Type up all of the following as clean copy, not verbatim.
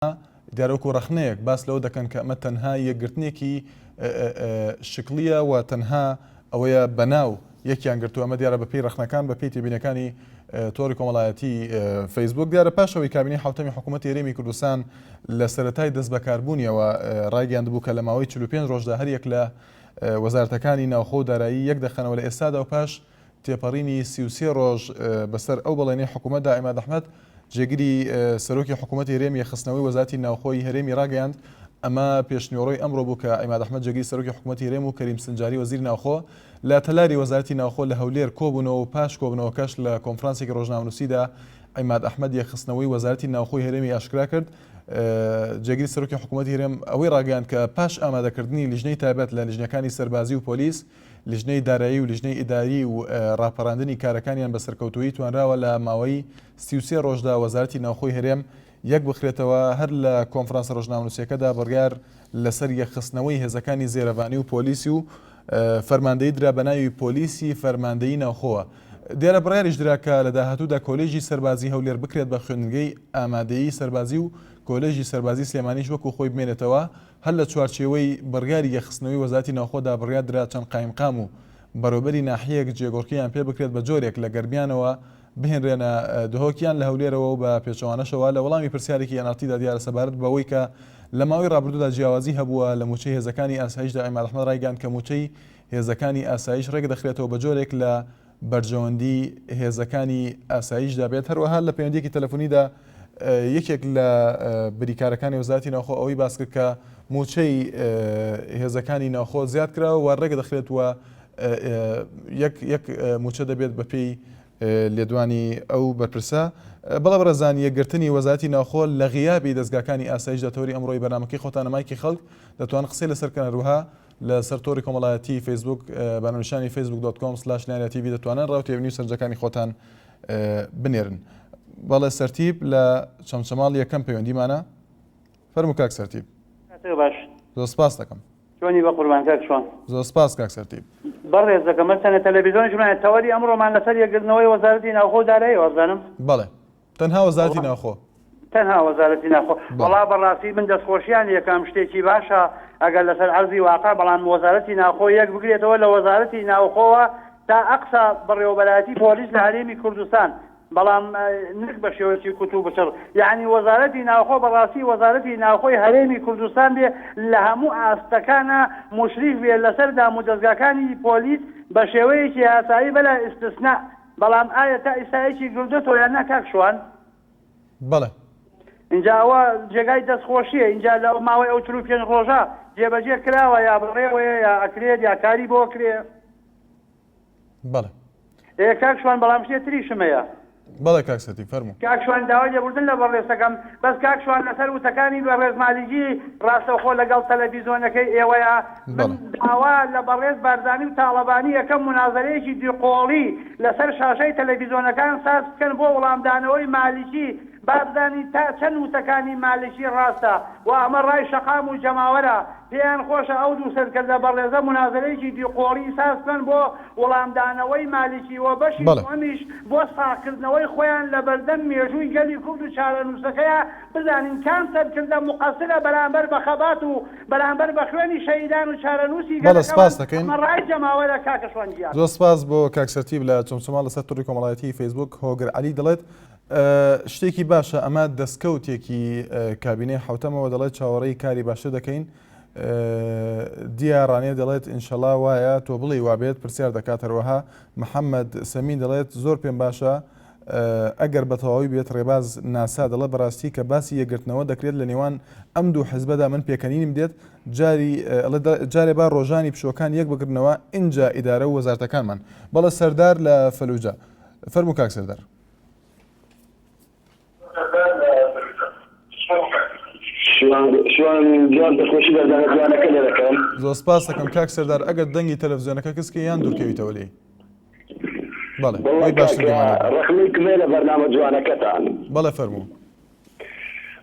دیارەوەکو ڕخنەیەک باس لەوە دەکەن کە ئەمە تەنها یەکگرتنێکی شکلیە و تەنها ئەوەیە بەناو یەکیان گرتووە. ئەمە دیارە بەپێی ڕخنەکان بەپێی تێبینەکانی تۆڕی کۆمەڵایەتی فەیسبوک. دیارە پاشەوەی کابینەی حوتەمی حکوومەتی هەرێمی کوردستان لە سەرەتای دەست بەکاربوونیەوە ڕایگەیاندبوو کە لە ماوەی 45 ڕۆژدا هەر یەک لە وەزارەتەکانی ناوخۆ و دارایی یەک دەخەنەوە لە ئێستادا و پاش تێپەڕینی 33 ڕۆژ بەسەر ئەو بەڵێنەی حکوومەتدا عیماد ئەحمەد جێگیری سەرۆکی حکوومەتی هەرێمی خستنەوەی وەزارەتی ناوخۆی هەرێمی ڕاگەیاند. ئەمە پێشنیۆڕۆی ئەمڕۆ بوو کە عیماد ئەحمەد جێگیری سەرۆکی حکوومەتی هەرێم و کەریم سنجاری وەزیری ناوخۆ لە تەلاری وەزارەتی ناوخۆ لە هەولێر کۆبوونەوە و پاش کۆبوونەوەکەش لە کۆنفرانسێکی ڕۆژنامەنووسیدا عیماد ئەحمەد یەکخستنەوەی وەزارەتی ناوخۆی هەرێمی ئاشکرا کرد. جێگیری سەرۆکی حکوومەتی هەرێم ئەوەی ڕاگەیاند کە پاش ئامادەکردنی لیژنەی تایبەت لە لیژنەکانی سەربازی و پۆلیس، لیژنەی دارایی و لیژنەی ئیداری و ڕاپەڕاندنی کارەکانیان بە سەرکەوتووی توانراوە لە ماوەی 33 ڕۆژدا وەزارەتی ناوخۆی هەرێم یەک بخرێتەوە هەر لە کۆنفرانسە ڕۆژنامەنووسیەکەدا بڕیار لەسەر یەکخستنەوەی هێزەکانی زێرەڤانی و پۆلیسی و فەرماندەیی درا بە ناوی پۆلیسی فەرماندەیی ناوخۆوە. دیارە بڕیاریش درا کە لە داهاتوودا کۆلێژی سەربازی هەولێر بکرێت بە خوێندنگەی ئامادەیی سەربازی و کۆلێژی سەربازی سلێمانیش وەکو خۆی بمێنێتەوە. هەر لە چوارچێوەی بڕیاری یەکخستنەوەی وەزارەتی ناوخۆدا بڕیار درا چەند قایمقام و بەڕێوەبەری ناحیەک جێگۆڕکییان پێ بکرێت بە جۆرێک لە گەرمیانەوە بهێنرێنە دهۆکیان لە هەولێرەوە و بە پێچەوانەشەوە. لە وەڵامی پرسیارێکی ئەنارتیدا دیارە سەبارەت بەوەی کە لە ماوەی ڕابردوودا جیاوازی هەبووە لە موچەی هێزەکانی ئاسایشدا عیماد ئەحمەد ڕایگەیاند کە موچەی هێزەکانی ئاسایش ڕێگە دەخرێتەوە بە جۆرێک لە بەرژەوەندی هێزەکانی ئاسایشدا بێت. هەروەها لە پەیوەندیەکی تەلەفۆنیدا یەکێک لە بریکارەکانی وەزارەتی ناوخۆ ئەوەی باس کرد کە موچەی هێزەکانی ناوخۆ زیاد کراوە و ڕێگە دەخرێتەوە یەک موچە دەبێت بەپێی لێدوانی ئەو بەرپرسە. بەڵێ بەڕێزان یەکگرتنی وەزارەتی ناوخۆ لە غیابی دەستگاکانی ئاسایش دەتەوەری ئەمڕۆی بەرنامەکەی خۆتانەمایکی خەڵک دەتوان قسەی لەسەرکەن هەروەها لە سەر تۆڕی کۆمەڵایەتی فەیسبوک بەناونیشانی facebook.com/nairatv دەتوانن ڕاوتێبینی و سەرنجەکانی خۆتان بنێرن. بەڵێ سەرتیب لە چەمچەماڵ یەکەم پەیوەندیمانە فەرموو کاک سەرتیب. باش زۆر سپاس دەکەم. چۆنی بە قوربان کاک چۆن؟ زۆر سپاس کاک سەرتیب. بەڕێز دەکەم مەسەنە تەلەڤیزیۆنیشمان تەوەری ئەمڕۆمان لەسەر یەکگرتنەوەی وەزارەتی ناوخۆ دارایی وەزانم. بەڵێ تەنها وەزارەتی ناوخۆ تەنها وەزارەتی ناوخۆ. وەڵا بەڕاستی من دەستخۆشیان یەکەم شتێکی باشە ئەگەر لەسەر عەرزی واقع بەڵام وەزارەتی ناوخۆ یەک بگرێتەوە لە وەزارەتی ناوخۆوە تا ئەقسا بەڕێوەبەرایەتی پۆلیس لە هەرێمی کوردستان، بەڵام نەک بە شێوەیەکی کوتوو بچڕ. یعنی وەزارەتی ناوخۆ بەڕاستی وەزارەتی ناوخۆی هەرێمی کوردستان بێ لە هەموو ئاستەکانە مشریف بێ لەسەر دامودەستگاکانی پۆلیس بە شێوەیەکی یاسایی بەلا ئیستثنا. بەڵام ئایا تا ئێستایەکی گردوێتەوە یان نا کاک شوان؟ بەڵێ اینجا ئەوە جێگای دەستخۆشیە، اینجا لە ماوەی ئەو 45 ڕۆژە جێبەجێ کراوە یا بڕێوەیە یا ئەکرێت یا کاری بۆ کرێ. بەڵێ کاک شوان بەڵام شتێ تریشمەیە. بەڵێ کاک سەرتیب فەرموو. کاک شوان داوای لێبوردن لە بەڕێستەکەم بەس کاک شوان لەسەر وتەکانی بەڕێز مالیکی ڕاستەوخۆ لەگەڵ تەلەڤیزیۆنەکەی ئێوەیە من داوا لە بەڕێز بارزانی و تاڵەبانی یەکەم منازەرەیەکی دیقۆڵی لەسەر شاشەی تەلەڤیزیۆنەکان ساز بکەن بۆ وەڵامدانەوەی مالیکی بابزانی تا چەند وتەکانی مالیکی ڕاستە و ئەمە ڕای شەقام و جەماوەرە. پێیان خۆشە ئەو دوو سەرکردە بەڕێزە منازەرەیەکی دیقۆڵی ساز بکەن بۆ وەڵامدانەوەی مالیکی و بەشی دووەمیش بۆ ساکردنەوەی خۆیان لە بەردەم مێژووی گەلی کورد و چارەنووسەکەیە بزانین کام سەرکردە مقەسرە بەرامبەر بە خەبات و بەرامبەر بە خوێنی شەهیدان و چارەنووسی گەلەکەمە ڕای جەماوەرە کاکە شوانجیان. زۆر سپاس بۆ کاک سەرتیب لە چەمچەماڵ لەسەر تۆڕی کۆمەڵایەتی فەیسبوک هۆگر عەلی دەڵێت شتێکی باشە ئەمە دەستکەوتێکی کابینەی حوتەمەوە دەڵێت چاوەڕێی کاری باشتر دەکەین. دیارانێ دەڵێت ئینشەڵا وایە تۆ بڵێ وابێت پرسیار دەکات. هەروەها محەممەد سەمین دەڵێت زۆر پێم باشە ئەگەر بە تەواوی بێت ڕێباز ناسا دەڵێت بەڕاستی کە باسی یەکگرتنەوە دەکرێت لە نێوان ئەم دوو حزبەدا من پێکەنینم دێت جارێ با ڕۆژانی پشۆکان یەک بگرنەوە اینجا ئیدارە و وەزارەتەکانمان. بەڵێ سەردار لە فەلوجە فەرموو کاک سەردار. زۆر سپاس دەکەم کاک سەردار. ئەگەر دەنگی تەلەڤیزیۆنەکە کەسکە یان دوورکەویتەوە لێی. بەڵێ ڕەخنەی کمێ لە بەرنامە جوانەکەتان. بەڵێ فەرموو.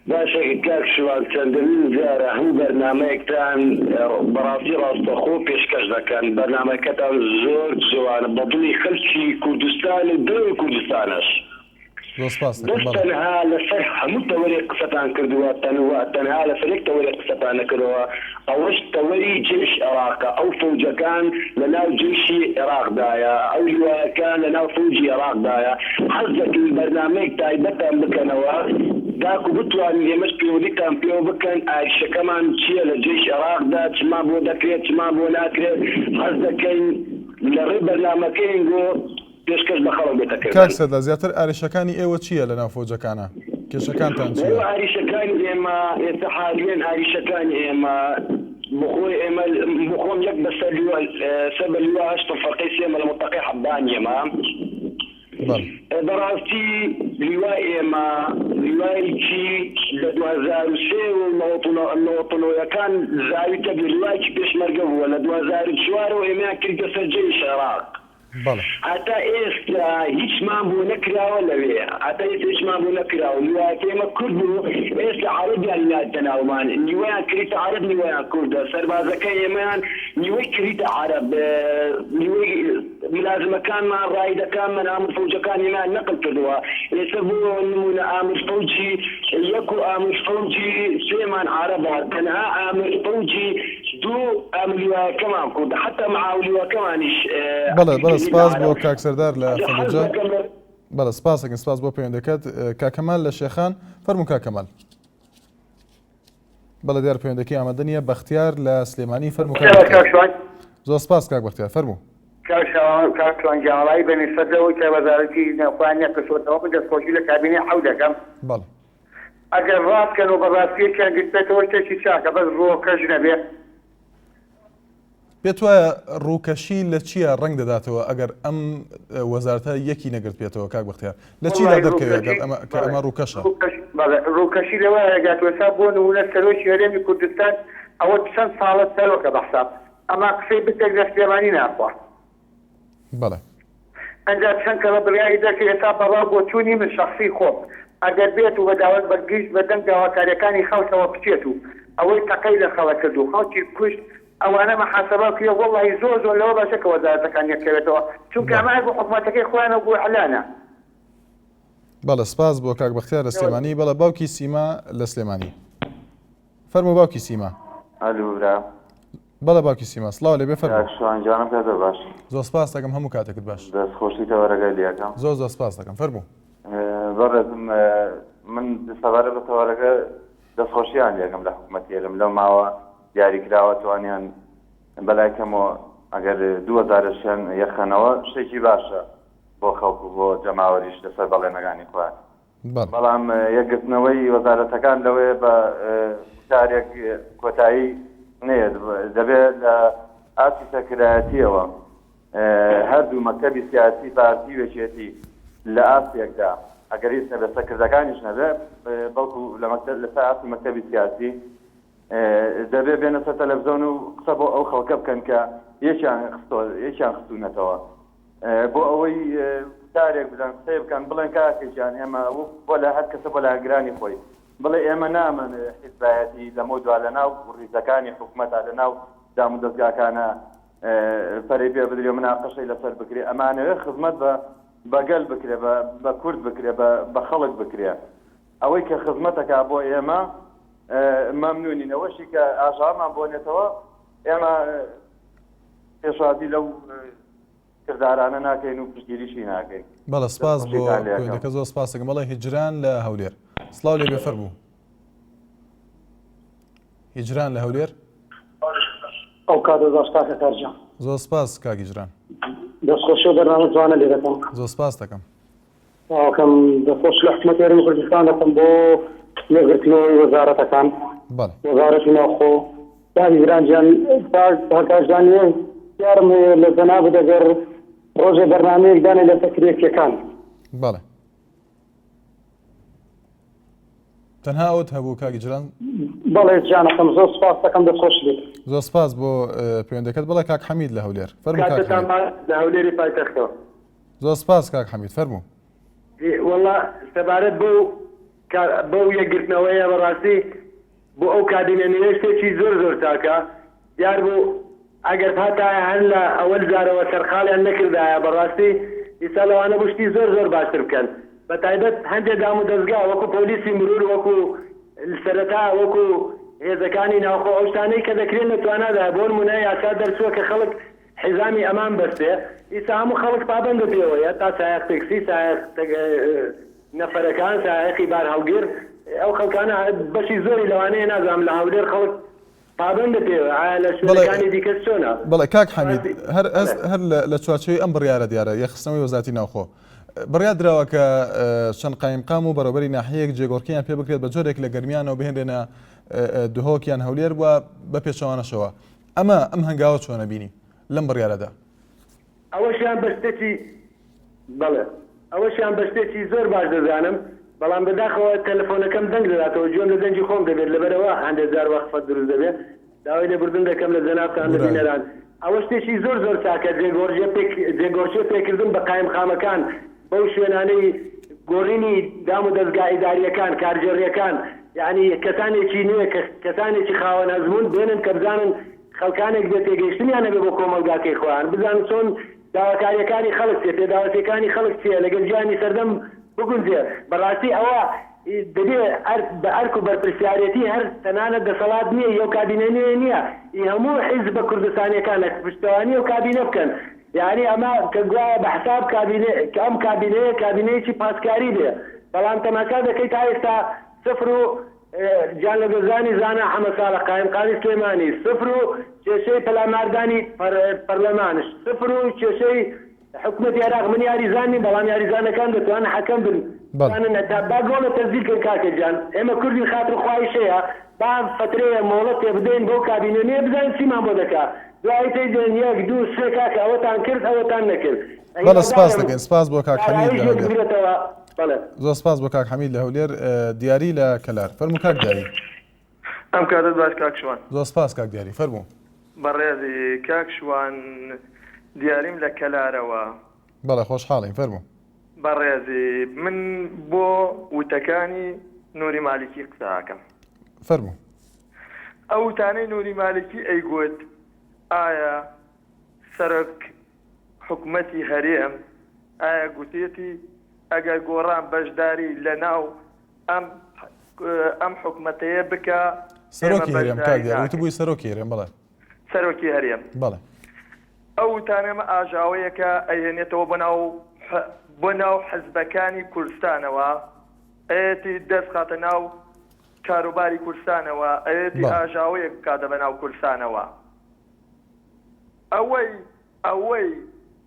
باشە کاک شوان چەندەمین جارە هەموو بەرنامەیەکتان بەڕاستی ڕاستەخۆ پێشکەش دەکەن. بەرنامەکەتان زۆر جوانە بە دڵی خەڵکی کوردستان و دڵی کوردستانەش. تەنها لەسەر هەموو تەوەری قسەتان کردووە تەنها لەسەر تەوەری قسەتان نەکردەوە ئەوەش تەوەری جێش عێراقە ئەو فەوجەکان لە ناو جێشی عێراقدایە ئەو لواکان لە ناو فەوجی عێراقدایە حەز دەکەین بەرنامەیەک تایبەتان بکەنەوە داکو بتوانین ئێمەش پێوەدیتان پێوە بکەن ئایشەکەمان چییە لە جێش عێراقدا چما بۆ دەکرێت چما بۆ ناکرێت حەز دەکەین لە ڕێی بەرنامەکەین بۆ پێشکەش بە خەڵک بێتەکرێت. کاک سەردا زیاتر ئاریشەکانی ئێوە چییە لە ناو فەوجەکانە؟ کێشەکانتان چییە؟ ئاریشەکانی ئێمە ئێستا حالیان ئاریشەکانی ئێمە بخۆی ئێمە بخۆم یەک بەسەر سەبە لوا هەشت فەرقەی سێمە لە مەنتەقەی حەبان ئێمە بەڕاستی لیوای ئێمە لیوایکی لە 2003 و نەوەتنەوەیەکان زاویتە بێ لیوایکی پێشمەرگە بووە لە 2004 ئێمە کردە سەر جێی عێراق هەتا ئێستا هیچمان بۆ نەکراوە لەوێ هەتا ئێستا هیچمان بۆ نەکراوە لیوایەکە ئێمە کورد بوو ئێستا عەرەبیان لاتە ناومان نیوەیان کریتە عەرەب نیوەیان کوردە سەربازەکە ئێمەیان نیوەی کریتە عەرەب نیوەی ملازمەکانمان ڕایدەکانمان ئامر فەوجەکان ئێمەیان نەقل کردووە ئێستا بۆ نمونە ئامر فەوجی یەک و ئامر فەوجی سێمان عەرەبە تەنها ئامر فەوجی دوو ئامر لیوایەکەمان کوردە حتا مەعاو لیوەکەمانیش بەڵێ سپاس بۆ کاک سەردار لە فەلوجە بەڵێ سپاسەکەن سپاس بۆ پەیوەندەکەت کاکەمال لە شێخان فەرموو کاکەمال بەڵێ دیار پەیوەندەکەی ئامادە نییە بەختیار لە سلێمانی فەرموو زۆر سپاس کاک بەختیار فەرموو کاکشوان جاڵایی بەنسبەتەوەی کە وەزارەتی نەوخوانیە کەسۆتەوە من دەستخۆشی لە کابینەی حەو دەکەم بەڵێ ئەگەر ڕاستکەن و بەڕاستیەکیان گرتێتەوە شتێکی چاکە بەس ڕۆکەش نەبێ پێت وایە ڕووکەشی لە چییە ڕەنگ دەداتەوە ئەگەر ئەم وەزارەتە یەکی نەگرت پێێتەوە کاک بەختیار لە چیدا دەرکەوێت کە ئەمە ڕووکەشە ڕووکەشی لەوە هەگاتوەسا بۆ نمونە سەرۆکی هەرێمی کوردستان ئەوە چەند ساڵە سەرۆکە بەحساب ئەما قسەی بتێک لە سلێمانی ناخوا بەڵێ ئەنجا چەند کەڵە بڕیایی دەکە ئێستا بەڕاو بۆ چوونی من شخصی خۆم ئەگەر بێت و بەداوت بەگشت بەدەنگ داواکاریەکانی خەڵکەوە بچێت و ئەوەی تەقەی لە خەڵە کرد و خەڵکی کوشت ئەوانە مەحاسەبە کرێ وەڵڵی زۆر لەوە باشە کە وەزارەتەکان یەکەوێتەوە چونکە ئەمە بۆ حکوومەتەکەی خۆیانە بۆ ئەعلانە. بەڵێ سپاس بۆ کاک بەختیار لە سلێمانی بەڵێ باوکی سیما لە سلێمانی فەرموو باوکی سیما. ئەلوورا بەڵێ باوکی سیما سڵاو لێبێ فەرموو. شوانجانم کاتە باش زۆر سپاس دەکەم هەموو کاتێکت باش دەستخۆشی تەوەرەگای لەکەم زۆر سپاس دەکەم فەرموو. بەڕێزم من سەبارەت بە تەوەرەگە دەستخۆشییان لێکم لە حکوومەتێرم لەو ماوە دیاریکراوە توانیان بەلای کەمەوە ئەگەر 2000 یەخەنەوە شتێکی باشە بۆ خەڵکو بۆ جەماوەریش لەسەر بەڵێنەکانی خوارد بەڵام یەکگرتنەوەی وەزارەتەکان لەوێ بە وتارێک کۆتایی نێت دەبێت لە ئاسی سەرکردایەتیەوە هەردوو مەکتەبی سیاسی پارتی وێچێتی لە ئاسیەکدا ئەگەر هیچ نەبێت سەرکردەکانیش نەبێت بەڵکو لەسەر ئاسی مەکتەبی سیاسی دەبێت بێنە سەر تەلەڤیزۆن و قسە بۆ ئەو خەڵکە بکەن کە یەکیان خستوونەتەوە بۆ ئەوەی وتارێک بدەن قسەی بکەن بڵێن کاکەیان ئێمە بۆ لە هەر کەسە بۆ لاگرانی خۆی بڵێ ئێمە نامن حیزبایەتی لەمە دوا لە ناو ڕیزەکانی حکوومەتە لە ناو دام و دەستگاکانە پەرەی پێ بدرێ مناقەشەی لەسەر بکرێ ئەمانەوێ خزمەت بەگەل بکرێ بە کورد بکرێ بە خەڵک بکرێ ئەوەی کە خزمەتەکە بۆ ئێمە مەمنونینەوەشی کە ئاژامان بۆنێتەوە ئێمە پێشادی لەو کردارانە ناکەین و پشتگیریشی ناکەین. بەڵێ سپاس بۆ پەیوەندەکە زۆر سپاس دەکەم. بەڵێ هیجران لە هەولێر سڵاو لێبێ فەرموو. هیجران لە هەولێر ئەو کاتە دەستاکە کارجان زۆر سپاس کاک هیجران دەستخۆشی و بەرنامە جوانە لێ دەکەم. زۆر سپاس دەکەم. ئەوکەم دەستخۆش لە حکوومەتی هەرێمی کوردستان دەکەم بۆ یەکگرتنەوەی وەزارەتەکان وەزارەتی ناوخۆ یا هیجرانجیان کاکجان یارم لە جەناب دەگەر ڕۆژێ بەرنامەیەک دانێ لە تەکریەکیەکان. بەڵێ تەنها ئەوت هەبوو کاک هیجران؟ بەڵێ جانەکەم زۆر سپاس دەکەم دەستخۆش بێت. زۆر سپاس بۆ پەیوەندەکەت. بڵێ کاک حەمید لە هەولێر فەرموو. کاک لە هەولێری پایتەختەوە زۆر سپاس کاک حەمید فەرموو. وەڵا سەبارەت بۆ یەکگرتنەوەیە بەڕاستی بۆ ئەو کابینە شتێکی زۆر تاکە دیار بوو ئەگەر هاتایە هەر لە ئەوەل جارەوە سەرخاڵیان نەکردایە بەڕاستی ئیسا لەوانە بشتی زۆر باشتر بکەن بە تایبەت هەندێک دام و دەستگا وەکو پۆلیسی مرور وەکو سەرەتا وەکو هێزەکانی ناوخۆ ئەو شتانەی کە دەکرێن لە توانادا بۆ نمونە یاسا دەرچووە کە خەڵک حیزامی ئەمان بەستێ ئیسا هەموو خەڵک پابەندە پێوەیە تا سایق تەکسی سایق نەفەرەکان سایقی بار هەڵگیر ئەو خەڵکانە بەشی زۆری لەوانەیە نازانم لە هەولێر خەڵک پابەندە پێوە لە شوێنەکانی دیکەس چۆنە بەڵێ کاک حەمید هەر لە چوارچێوەی ئەم بڕیارە دیارە یەخستنەوەی وەزارەتی ناوخۆ بڕیار درراوە کە چەند قایمقام و بەڕێوەبەری ناحەیەک جێگۆڕکیان پێ بکرێت بە جۆرێک لە گەرمیانەوە بهێنرێنە دهۆکیان هەولێر بووە بە پێچەوانەشەوە ئەم هەنگاوە چۆنە بینی لەم بڕیارەدا ئەوەشیان بەشتێکی بەڵێ ئەوەشیان بەشتێکی زۆر باش دەزانم بەڵام بەداخەوە تەلەفۆنەکەم دەنگ دەداتەوە گوێم لە دەنگی خۆم دەبێت لەبەرەوە هەندێک جار وەخفەت دروست دەبێت داوای لێبوردن دەکەم لە جەنابتان لە بینەران ئەوە شتێکی زۆر زۆر چاکە جێگۆرچێ پێکردن بە قایمخامەکان بەو شوێنانەی گۆڕینی دام و دەستگای ئیداریەکان کارژێڕیەکان یعنی کەسانێکی نوێ کەسانێکی خاوەن ئەزمون بێنن کە بزانن خەڵکانێک بێ تێگەیشتنیان نەبێ بۆ کۆمەلگاکەی خۆیان بزانن چۆن داواکاریەکانی خەڵک چێ پێداوەتەکانی خەڵک چیە لەگەڵ گیانی سەردەم بگونجێ بەڕاستی ئەوە دەبێ بە ئەرک و بەرپرسیارەتی هەر تەنانەت دەسەڵات نییە یەو کابینە نییە هەموو حیزب بە کوردستانیەکان لە پشتوانی و کابینە بکەن یعنی ئەمە کە گوایە بە حساب ئەم کابینەیە کابینەیەکی پاسکاری بێ بەڵام تەماشا دەکەیت تا ئێستا سفر و جان لە گەزانی زانە حەمە ساڵە قایمقانی سلێمانی سفر و کێشەی پەلاماردانی پەرلەمانش سفر و کێشەی حکومەتی عێراق من یاریزانی بەڵام یاریزانەکان دەتوانن حەکەم بن با گۆڵە تەزیلکەن کاکەجان ئێمە کوردی خاتر خواهشەیە با فترەیە مۆڵەت تێ بدەین بۆ کابینە نێ بزانین چیمان بۆ دەکا دوای تێدێن یەک دوو سێ کاکە ئەوەتان کرد ئەوەتان نەکرد بەڵە سپاس دەکەین سپاس بۆ کاک حەمید لە هەولێر زۆر سپاس بۆ کاک حەمید لە هەولێر دیاری لە کەلار فەرموو کاک دیاری ئەم کاتت باش کاک شوان زۆر سپاس کاک دیاری فەرموو بەڕێزی کاک شوان دیاریم لە کەلارەوە بەڵێ خۆشحاڵین فەرموو بەڕێزی من بۆ وتەکانی نووری مالیکی قساکەم فەرموو ئەو وتانەی نووری مالیکی ئەیگوت ئایا سەرک حکومەتی هەرێم ئایا گوتێتی ئەگەر گۆڕان بەشداری لە ناو ئەم حکومەتەیە بکە سەرۆکی هەرێم کاک دیاری وتە بووی سەرۆکی هەرێم بەڵێ سەرۆکی هەرێم بەڵێ ئەو وتانەمە ئاژاوەیەکە ئەیهێنێتەوە بۆ ناو حزبەکانی کوردستانەوە ئەیەتی دەست خاتە ناو کاروباری کوردستانەوە ئەیەتی ئاژاوەیەک کاتە بە ناو کوردستانەوە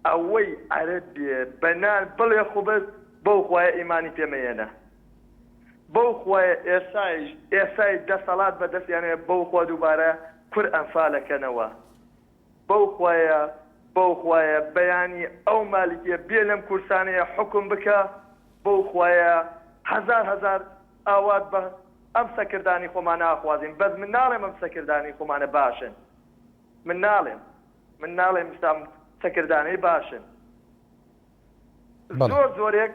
ئەوەی عەرەب بێ بەنان بڵێ خوبت بەو خوایە ئیمانی پێمەیەنە بەو خوایە ئێسای دەسەڵات بەدەستیانەیە بەو خوا دووبارە کورد ئەنفالەکەنەوە بەو خوایە بەیانی ئەو مالیکیە بێ لەم کورسانەیە حکم بکە بەو خوایە هەزار ئاوات بە ئەم سەکردانی خۆمانە ئاخوازین بەس من ناڵێم ئەم سەکردانی خۆمانە باشن من ناڵێم ئێستا سەکردانەی باشن زۆرێک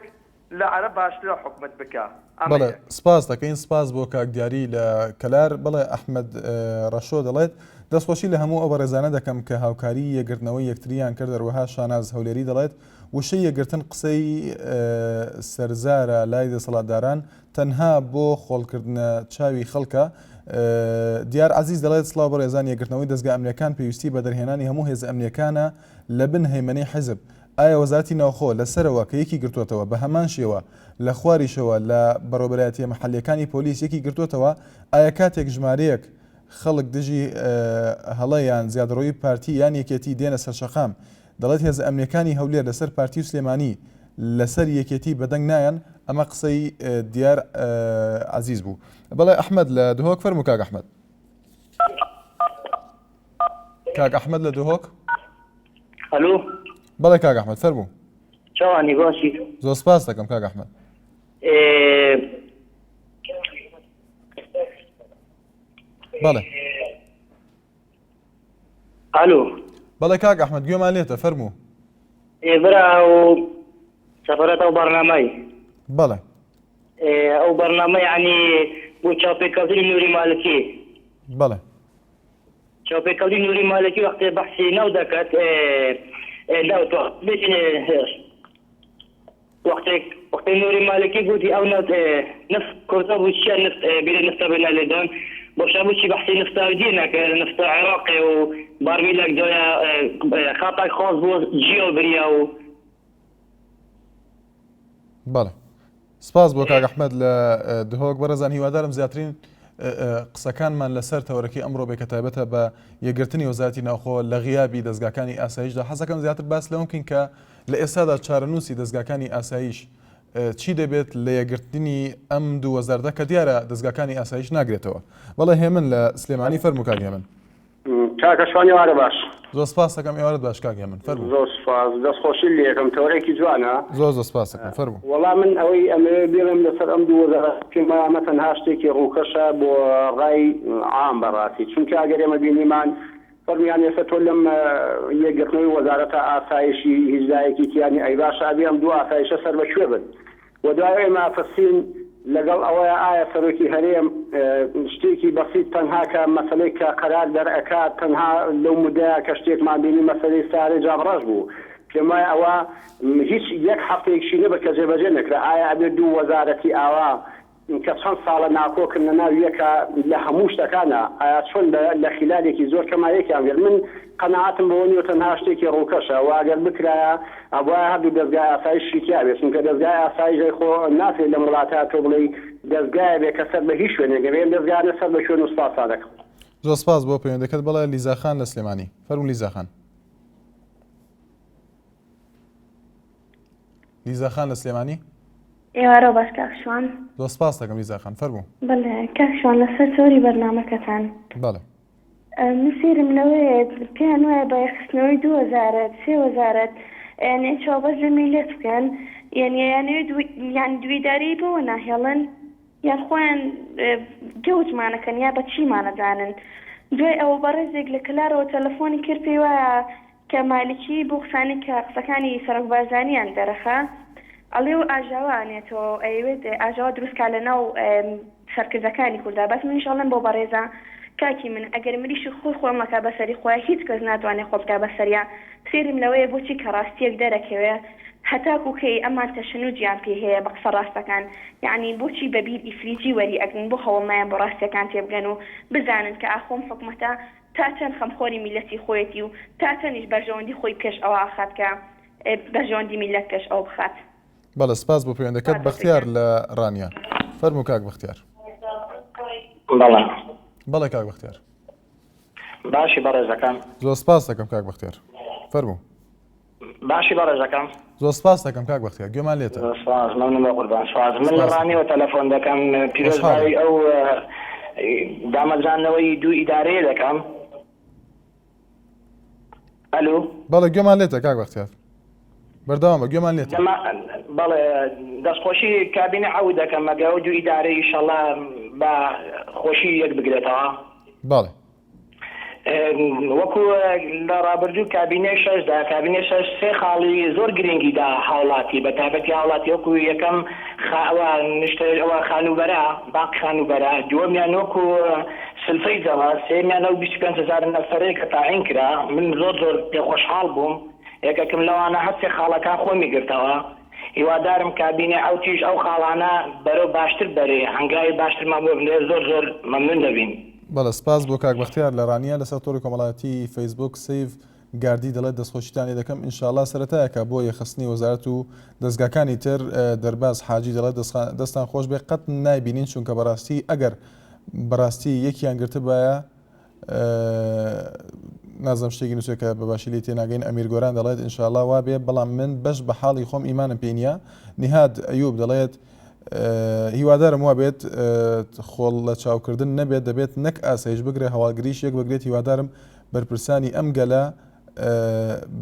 لە عەرەب باشترە حکومت بکە بەڵێ سپاس دەکەین سپاس بۆ کاک دیاری لە کەلار بڵێ ئەحمەد ڕەشۆ دەڵێت دەستخۆشی لە هەموو ئەو بەڕێزانە دەکەم کە هاوکاری یەکگرتنەوەی یەکتریان کرد دەروەها شاناز هەولێری دەڵێت وشەی یەکگرتن قسەی سەرزارە لای دەسەڵاتداران تەنها بۆ خۆڵکردنە چاوی خەڵکە دیار عەزیز دەڵێت سڵاو بەڕێزان یەکگرتنەوەی دەستگا ئەمنیەکان پێویستی بە دەرهێنانی هەموو هێز ئەمنیەکانە لە بن هەیمەنەی حیزب ئایا وەزارەتی ناوخۆ لەسەرەوە کە یەکی گرتووەتەوە بە هەمان شێوە لە خواریشەوە لە بەڕێوەبەرایەتیە مەحەللیەکانی پۆلیس یەکی گرتووەتەوە ئایا کاتێک ژمارەیەک خەڵک دژی هەڵەیان زیادڕۆیی پارتی یان یەکێتی دێنە سەر شەقام دەڵێت هێز ئەمنیەکانی هەولێر لەسەر پارتی و سلێمانی لەسەر یەکێتی بەدەنگ نایەن ئەمە قسەی دیار عەزیز بوو بەڵێ ئەحمەد لە دهۆک فەرموو کاک ئەحمەد کاک ئەحمەد لە دهۆک ئەلۆ بەڵێ کاک ئەحمەد فەرموو چاوانی باشی زۆر سپاس دەکەم کاک ئەحمەد بەڵێ ئەلۆ بەڵێ کاک ئەحمەد گوێمان لێتە فەرموو برا و سەفەرەت ئەو بەرنامەی بەڵێ ئەو بەرنامە یعنی بۆ چاوپێککەوتنی نووری مالکی بەڵێ چاوپێککەوتنی نووری مالکی وەختێ بەحسی ناو دەکات وقتی نوری مالکی گوتی ئەو نفت کورتا بوو چیە نفت بێ نفتا بێنە لێدان بۆشا بووچی بەحسی نفتا دیە نەکە نفتا عێراقی و بارمیلەک دۆیە خاتای خاص بۆ جیۆ بریا و بەڵێ سپاس بۆ کاک ئەحمەد لە دهۆک بەڕێزان هیوادارم زیاترین قسەکانمان لەسەر تەوەرەکەی ئەمڕۆ بێ کە تایبەتە بە یەکگرتنی وەزارەتی ناوخۆ لە غیابی دەستگاکانی ئاسایشدا حەزەکەم زیاتر باس لەوە بکەین کە لە ئێستادا چارەنووسی دەستگاکانی ئاسایش چی دەبێت لە یەکگرتنی ئەم دوو وەزارەتە کە دیارە دەستگاکانی ئاسایش ناگرێتەوە. بەڵێ هێمن لە سلێمانی فەرموو کاک هێمن. کاکەشوانی وارە باش. زۆر سپاس دەکەم ئێوارەت باش کاک هێمن فەرموو. زۆر سپاس دەستخۆشی لێ یەکەم تەوەرێکی جوانە. زۆر سپاس دەکەم فەرموو. وەڵام من ئەوەی ئەمێ بێڵم لەسەر ئەم دوو وەزارەت پێما مەتەنها شتێکی ڕووکەشە بۆ ڕای عام بەڕاستی چونکە ئەگەر ئێمە بینیمان فەرمیان ێستا تۆ لەم یەکگرتنەوەی وەزارەتە ئاسایشی هیچدایەکی تیانی ئەی باشە ئەبێ ئەم دوو ئاسایشە سەر بەکوێ بن و دوای ئێمە فەرسین لەگەڵ ئەوەیە ئایا سەرۆکی هەرێم شتێکی بەسیط تەنها کە مەسەلەی کە قەرار دەرئەکات تەنها لەو مودەیە کە شتێکمان بینی مەسەلەی سارێ جابڕەش بوو پێم وایە ئەوە هیچ یەک هەفتەیەکشی نەبە کە جێبەجێ نەکرا ئایا ئەبێ دوو وەزارەتی ئاوا کە چەند ساڵە ناکۆکردنە ناو یەکە لە هەموو شتەکانە ئایا چۆن لە خلالێکی زۆر کەما یەکیان بێت من قەناعەتم بەوە نیوە تەنها شتێکی ڕووکەشە و ئەگەر بکرایە ئەوایە هەردوو دەستگای ئاسایشی تیا بێت چونکە دەستگای ئاسایشی خۆ ناتوێت لە وڵاتە تۆ بڵێ دەستگایە بێ کە سەر بە هیچ شوێنێک بێن دەستگایانە سەر بە شوێن و سپاسانەکە. زۆر سپاس بۆ پەیوەندەکەت. بەڵێ لیزاخان لە سلێمانی فەرموو لیزاخان. لیزاخان لە سلێمانی ئێوارە باش کاکشوان. زۆر سپاس دەکەم لیزاخان فەرموو. بەڵێ کاکشوان لەسەر تۆری بەرنامەکەتان بەڵێ نسیرم لەوەیە پێیان وایە بە یەخستنەوەی دوو وەزارەت سێ وەزارەت یعنی چاوبەر لە میلەت بکەن یان دویداری بەوە ناهێڵن یان خۆیان گەوتمانەکەن یا بە چیمانەدانن دوای ئەوە بەڕێزێک لە کلارەوە تەلەفۆنی کرد پێی وایە کە مالکی بۆ قسانی کە قسەکانی سەرۆک بارزانیان دەرەخە ئەڵێ و ئاژاوانێتەوە ئەوێت ئاژاوا دروستکە لە ناو سەرکردەکانی کووردا بەس من ئینشاڵڵا بۆ بەڕێزە کاکی من ئەگەر مریشی خۆم مەکە بەسەری خۆی هیچ کەس ناتوانێت خۆ بکە بەسەریە سێرم لەوەیە بۆچی کە ڕاستیەک دەرەکەوێ هەتاکو کەی ئەمان تەشنوجیان پێ هەیە بە قسە ڕاستەکان یعنی بۆچی بەبیر ئیفریجی وەری ئەگرن بۆ خەوەمایان بۆ ڕاستیەکان تێبگەن و بزانن کە ئاخۆم حکومەتە تا چەند خەمخۆری میلەتی خۆیەتی و تا چەندیش بەرژەوەندی خۆی پێش ئەوە ئاخات کە بەرژەوەندی میلەت پێش ئەو بخات. بەڵێ سپاس بۆ پەیوەندەکەت. بەختیار لە ڕانیان فەرموو کاک بەختیار. بەڵێ کاک بەختیار. باشی بەڕێزەکەم. زۆر سپاس دەکەم کاک بەختیار فەرموو. باشی بەڕێزەکەم. زۆر سپاس دەکەم کاک بەختیار گوێمان لێتە. سپاس مەمنون بە قوربان سپاس. من لە ڕانیەوە تەلەفۆن دەکەم پیرۆزبایی ئەو دامەزرانەوەی دوو ئیدارەیە دەکەم. ئەلو بەڵێ گوێمان لێتە کاک بەختیار بەردەوامە گوێمان لێتە. بەڵێ دەستخۆشی کابینە عەو دەکەم مەگە ئەو دوو ئیدارەی ئینشەڵڵا بە خۆشی یەک بگرێتەوە. بەڵێ وەکو لە ڕابردوو کابینەی شەشدا کابینەی شەش سێ خاڵی زۆر گرنگیدا هاوڵاتی بە تایبەتی هاوڵاتی وەکو یەکەم ئەوە خانوبەرە باق خانوبەرە دووەمیان وەکو سلفەی جەڵا سێمیان ئەو 25,000 نەفەرەیە کە تاعین کرا من زۆر پێخۆشحاڵ بووم یەکێکم لەوانە هەستی خاڵەکان خۆمی گرتەوە هیوادارم کابینە ئەو تیژ ئەو خاڵانە بەرەو باشتر بەرێ هەنگاوی باشترمان بۆ بنێ زۆر مەمنون دەبین. بەڵێ سپاس بۆ کاک بەختیار لە ڕانیە لەسەر تۆڕی کۆمەڵایەتی فەیسبوک سیڤ گاردی دەڵێت دەستخۆشیتانی دەکەم ئینشاءڵڵا سەرەتایەکە بۆ یەخستنی وەزارەت و دەستگاکانی تر دەرباز حاجی دەڵێت دەستان خۆش بێ قەت نایبینین چونکە بەڕاستی ئەگەر بەڕاستی یەکیان گرتە بایە نازم شتێکی نووسێکە بەباشی لێ تێناگەین ئەمیر گۆران دەڵێت ئینشاءڵڵا وا بێ بەڵام من بەش بە حاڵی خۆم ئیمانم پێ نییە. نیهاد ئەیوب دەڵێت هیوادارم وا بێت خۆڵ لە چاوکردن نەبێت دەبێت نەک ئاسایش بگرێ هەواڵگریش یەک بگرێت هیوادارم بەرپرسانی ئەم گەلە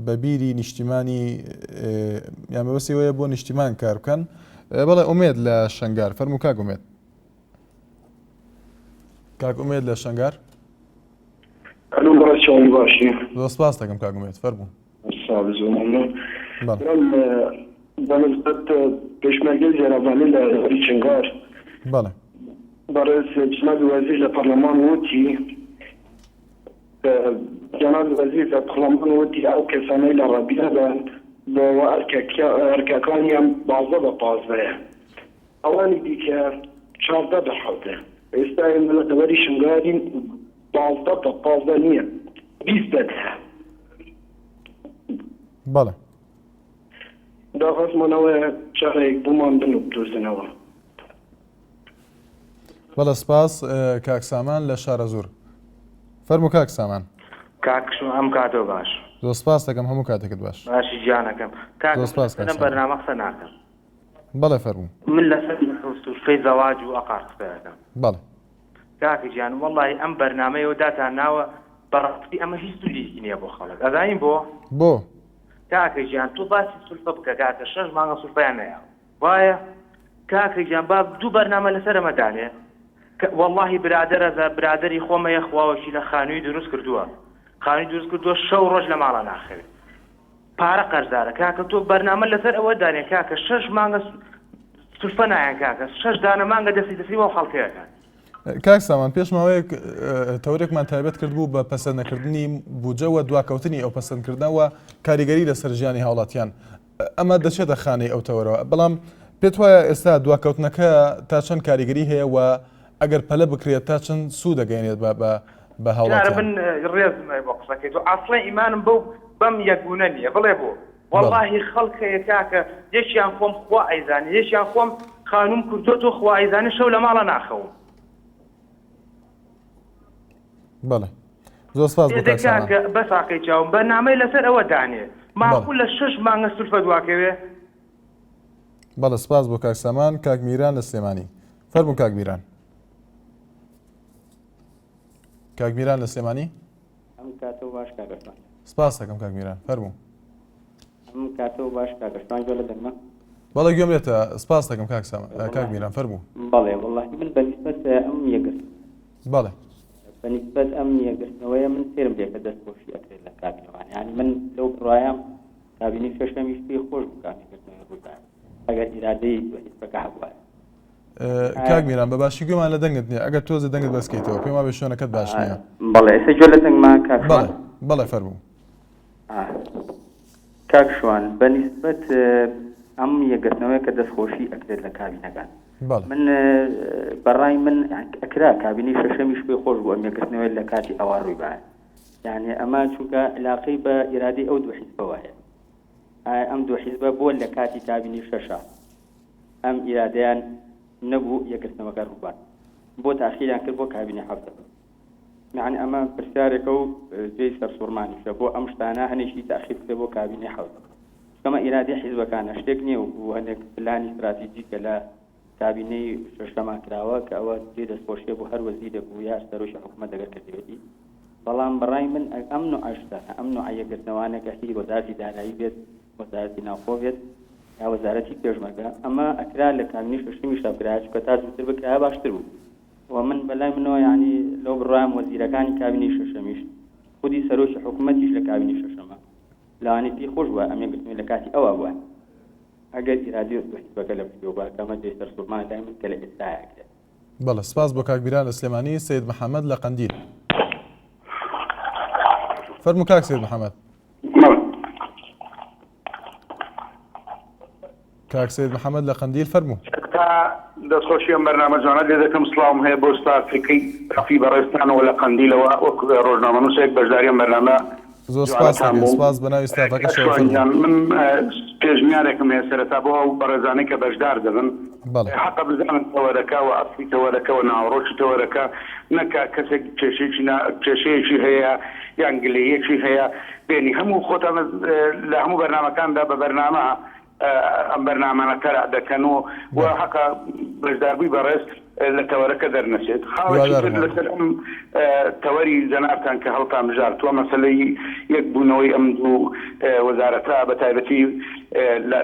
بەبیری نیشتیمانی یان بەبەستیەوەیە بۆ نیشتیمان کار بکەن. بەڵێ ئومێد لە شەنگار فەرموو کاک ئومێد. کاک ئومێد لە شەنگار باشی زۆر سپاس دەکەم کاک ئومێد فەرموو. بەنسبەت پێشمەرگەی جێرەبانی لە چنگار بەڵێ بەڕێز جناب وەزیر لە پەرلەمان وتی جناب وەزیر لە پەرلەمان وتی ئەو کەسانەی لە ڕەبیە بن بۆ ئەرکەکانیان 12-15 ئەوانی دیکە 14-7 ئێستا لە دەوەری شنگارین 12-15 نییە 20 بەڵێ داخواستمانەوە چارەیەک بۆمان بن و بدۆزنەوە. بەڵێ سپاس کاک سامان لە شارە زۆر. فەرموو کاک سامان. کاکشم ئەم کاتۆ باش. زۆر سپاس دەکەم هەموو کاتێکت باش. باشی گیانەکەم. کاکم بەرنامە قسە ناکەم. بەڵێ فەرموو. من لەسەر سوورفەی زەواج و ئەقار قسە دەکەم. بەڵێ. کاکی گیان وەڵڵاهی ئەم بەرنامەیەوە داتان ناوە بەڕاستی ئەمە هیچ سوودێکی نییە بۆ خەڵک. ئەزانین بۆ؟ کاکە گیان تۆ باسی سوورفە بکە کاکە 6 مانگە سوورفەیان نەیاوە. وایە؟ کاکە گیان با دوو بەرنامە لەسەر ئەمە دانێ. واللهی برادری خۆمەیە خواوەشی لە خانووی دروست کردووە. خانووی دروست کردووە 6 ڕۆژ لە ماڵە ناخەوێت. پارە قەرزارە کاکە تۆ بەرنامە لەسەر ئەوە دانێ کاکە 6 مانگە سوورفە نایەن کاکە 6 دانە مانگە دەستی بۆ خەڵکەکان. کاک سامان پێشماوەیەک تەورێکمان تایبەت کردبوو بە پەسەندنەکردنی بوجە و دواکەوتنی ئەو پەسەندکردنەوە کاریگەری لەسەر ژیانی هاوڵاتیان. ئەمە دەچێتە خانەی ئەو تەورەوە. بەڵام پێت وایە ئێستا دواکەوتنەکە تا چەند کاریگەری هەیە و ئەگەر پەلە بکرێت تا چەند سوود دەگەێنێت بە هاوڵاتیان؟ من ڕێزمای بۆ قسەکەیت و ئاسڵی ئیمانم بەم یەکبوونە نییە بڵێ بۆ واللهی خەڵکەیە کاکە یەکیان خۆم خوا ئەیزانێ یەکیان خۆم خانووم کردوتۆ خوا ئەیزانێ شەو لە ماڵە ناخەوم. بەڵێ زۆر سپاس بۆ کاک سامان. بەساقەی چاوم بەرنامەی لەسەر ئەوە دانێ ماقول لە 6 مانگە سوورفە دواکەوێ. بەڵێ سپاس بۆ کاک سامان. کاک میران لە سلێمانی. فەرموو کاک میران. کاک میران لە سلێمانی. ئەم کاتۆ باش کاگەستان. سپاس دەکەم کاک میران. فەرموو. ئەم کاتۆ باش کاگەستان گوێ لە دەرمە. بەڵێ گوێم لێتە. سپاس دەکەم کاک میران. فەرموو. بەڵێ وەڵڵاهی من بەنسبەت ئەم یەگرت. بەڵێ. بەنسبەت ئەم یەگرتنەوەیە من سێرم لێ کە دەستخۆشی ئەکرێت لە کابینەوان. یعنی من لەو بڕوایم کابینی شەشەمیش پێی خۆش بوو کابینەکردنەوەی ڕوودان ئەگەر ئیرادەی دوحیزبەکە هەبوایە. کاک میران بە باشی گوێمان لە دەنگت نییە. ئەگەر تۆزە دەنگت بەسکەیتەوە پێم وابێ شوێنەکەت باش نییە. بەڵێ ئێستا گوێ لە دەنگمان کاک. بەڵێ فەرموو. کاک شوان بەنسبەت ئەم یەگرتنەوەی کە دەستخۆشی ئەکرێت لە کابینەکان من بەڕای من ئەکرا کابینی شەشەمیش پێی خۆش بوو ئەم یەگرتنەوەی لە کاتی ئەوە ڕووی بایە. یعنی ئەمە چونکە علاقەی بە ئیرادەی ئەو دوو حیزبەوەیە. ئەم دوو حیزبە بۆ لە کاتی کابینی شەشە ئەم ئیرادەیان نەبوو یەگرتنەوەکە ڕووبان بۆ تاخیریان کرد بۆ کابینی حەوتە. یعنی ئەمە پرسیارێکە و جێی سەرسوورمانیشە بۆ ئەم شتانە هەنێکی تاخیر کرد بۆ کابینی حەوتە. کەمە ئیرادەی حیزبەکانە شتێک نییە و هەندێک پلانی استراتیجیکە لە کابینەی شەشەما کراوە کە ئەوە جێ دەستخۆشیە بۆ هەر وەزیرێک و یا سەرۆکی حکوومەت دەگەر کردوێتی. بەڵام بەڕای من ئەم نوع شتانە ئەم نوع یەکگرتنەوانێکە هی وەزارەتی دارایی بێت وەزارەتی ناوخۆ بێت یا وەزارەتی پێشمەرگە ئەمە ئەکرا لە کابینی شەشەمی شەبرا چونکە تا زووتر بکرا باشتر بوو. و من بەلای منەوە یعنی لەو بڕوایم وەزیرەکانی کابینی شەشەمیش خودی سەرۆکی حکوومەتیش لە کابینی شەشەمە لەوانی پێی خۆش بووە ئەم یەکگرتنەوەی لە کاتی ئەوە بووە. ئەگەر ئیرادی دوحیزبەکە لە بەکە ئەمە جێی سەرسوورمانە دای من کە لە ئێستاە ئەکرێت. بەڵێ سپاس بۆ کاک میران لە سلێمانی. سید محەممەد لە قەندیل. فەرموو کاک سید محەممەد. کاک سید محەممەد لە قەندیل فەرموو. دەستخۆشی ئەم بەرنامە جوانە لێ دەکەم سڵاوم هەیە بۆ ستافەکەی ڕەفی بەڕێستانەوە لە قەندیلەوە وەک ڕۆژنامەنووسێک بەشداری ئەم بەرنامە. زۆر سپاس بەناوی ستافەکەشەوە. من پێشنیارێکم هەیە سەرەتا بۆ ئەو بەڕێزانەی کە بەشدار دەبن حەقە بزانن تەوەرەکە و ئەسڵی تەوەرەکە و ناوەڕۆکی تەوەرەکە نەکا کەسێک کێشەیەکی هەیە یان گلەیەکی هەیە بێنی هەموو خۆتان لە هەموو بەرنامەکاندا بە بەرنامە ئەم بەرنامانەکە دەکەن و حەقە بەشداربووی بەڕێز لە تەوەرەکە دەرنەچێت. خاڵێکی لەسەر ئەم تەوەری زەنابتان کە هەڵتان بژارتووە مەسەلەی یەکبوونەوەی ئەم دوو وەزارەتە بە تایبەتی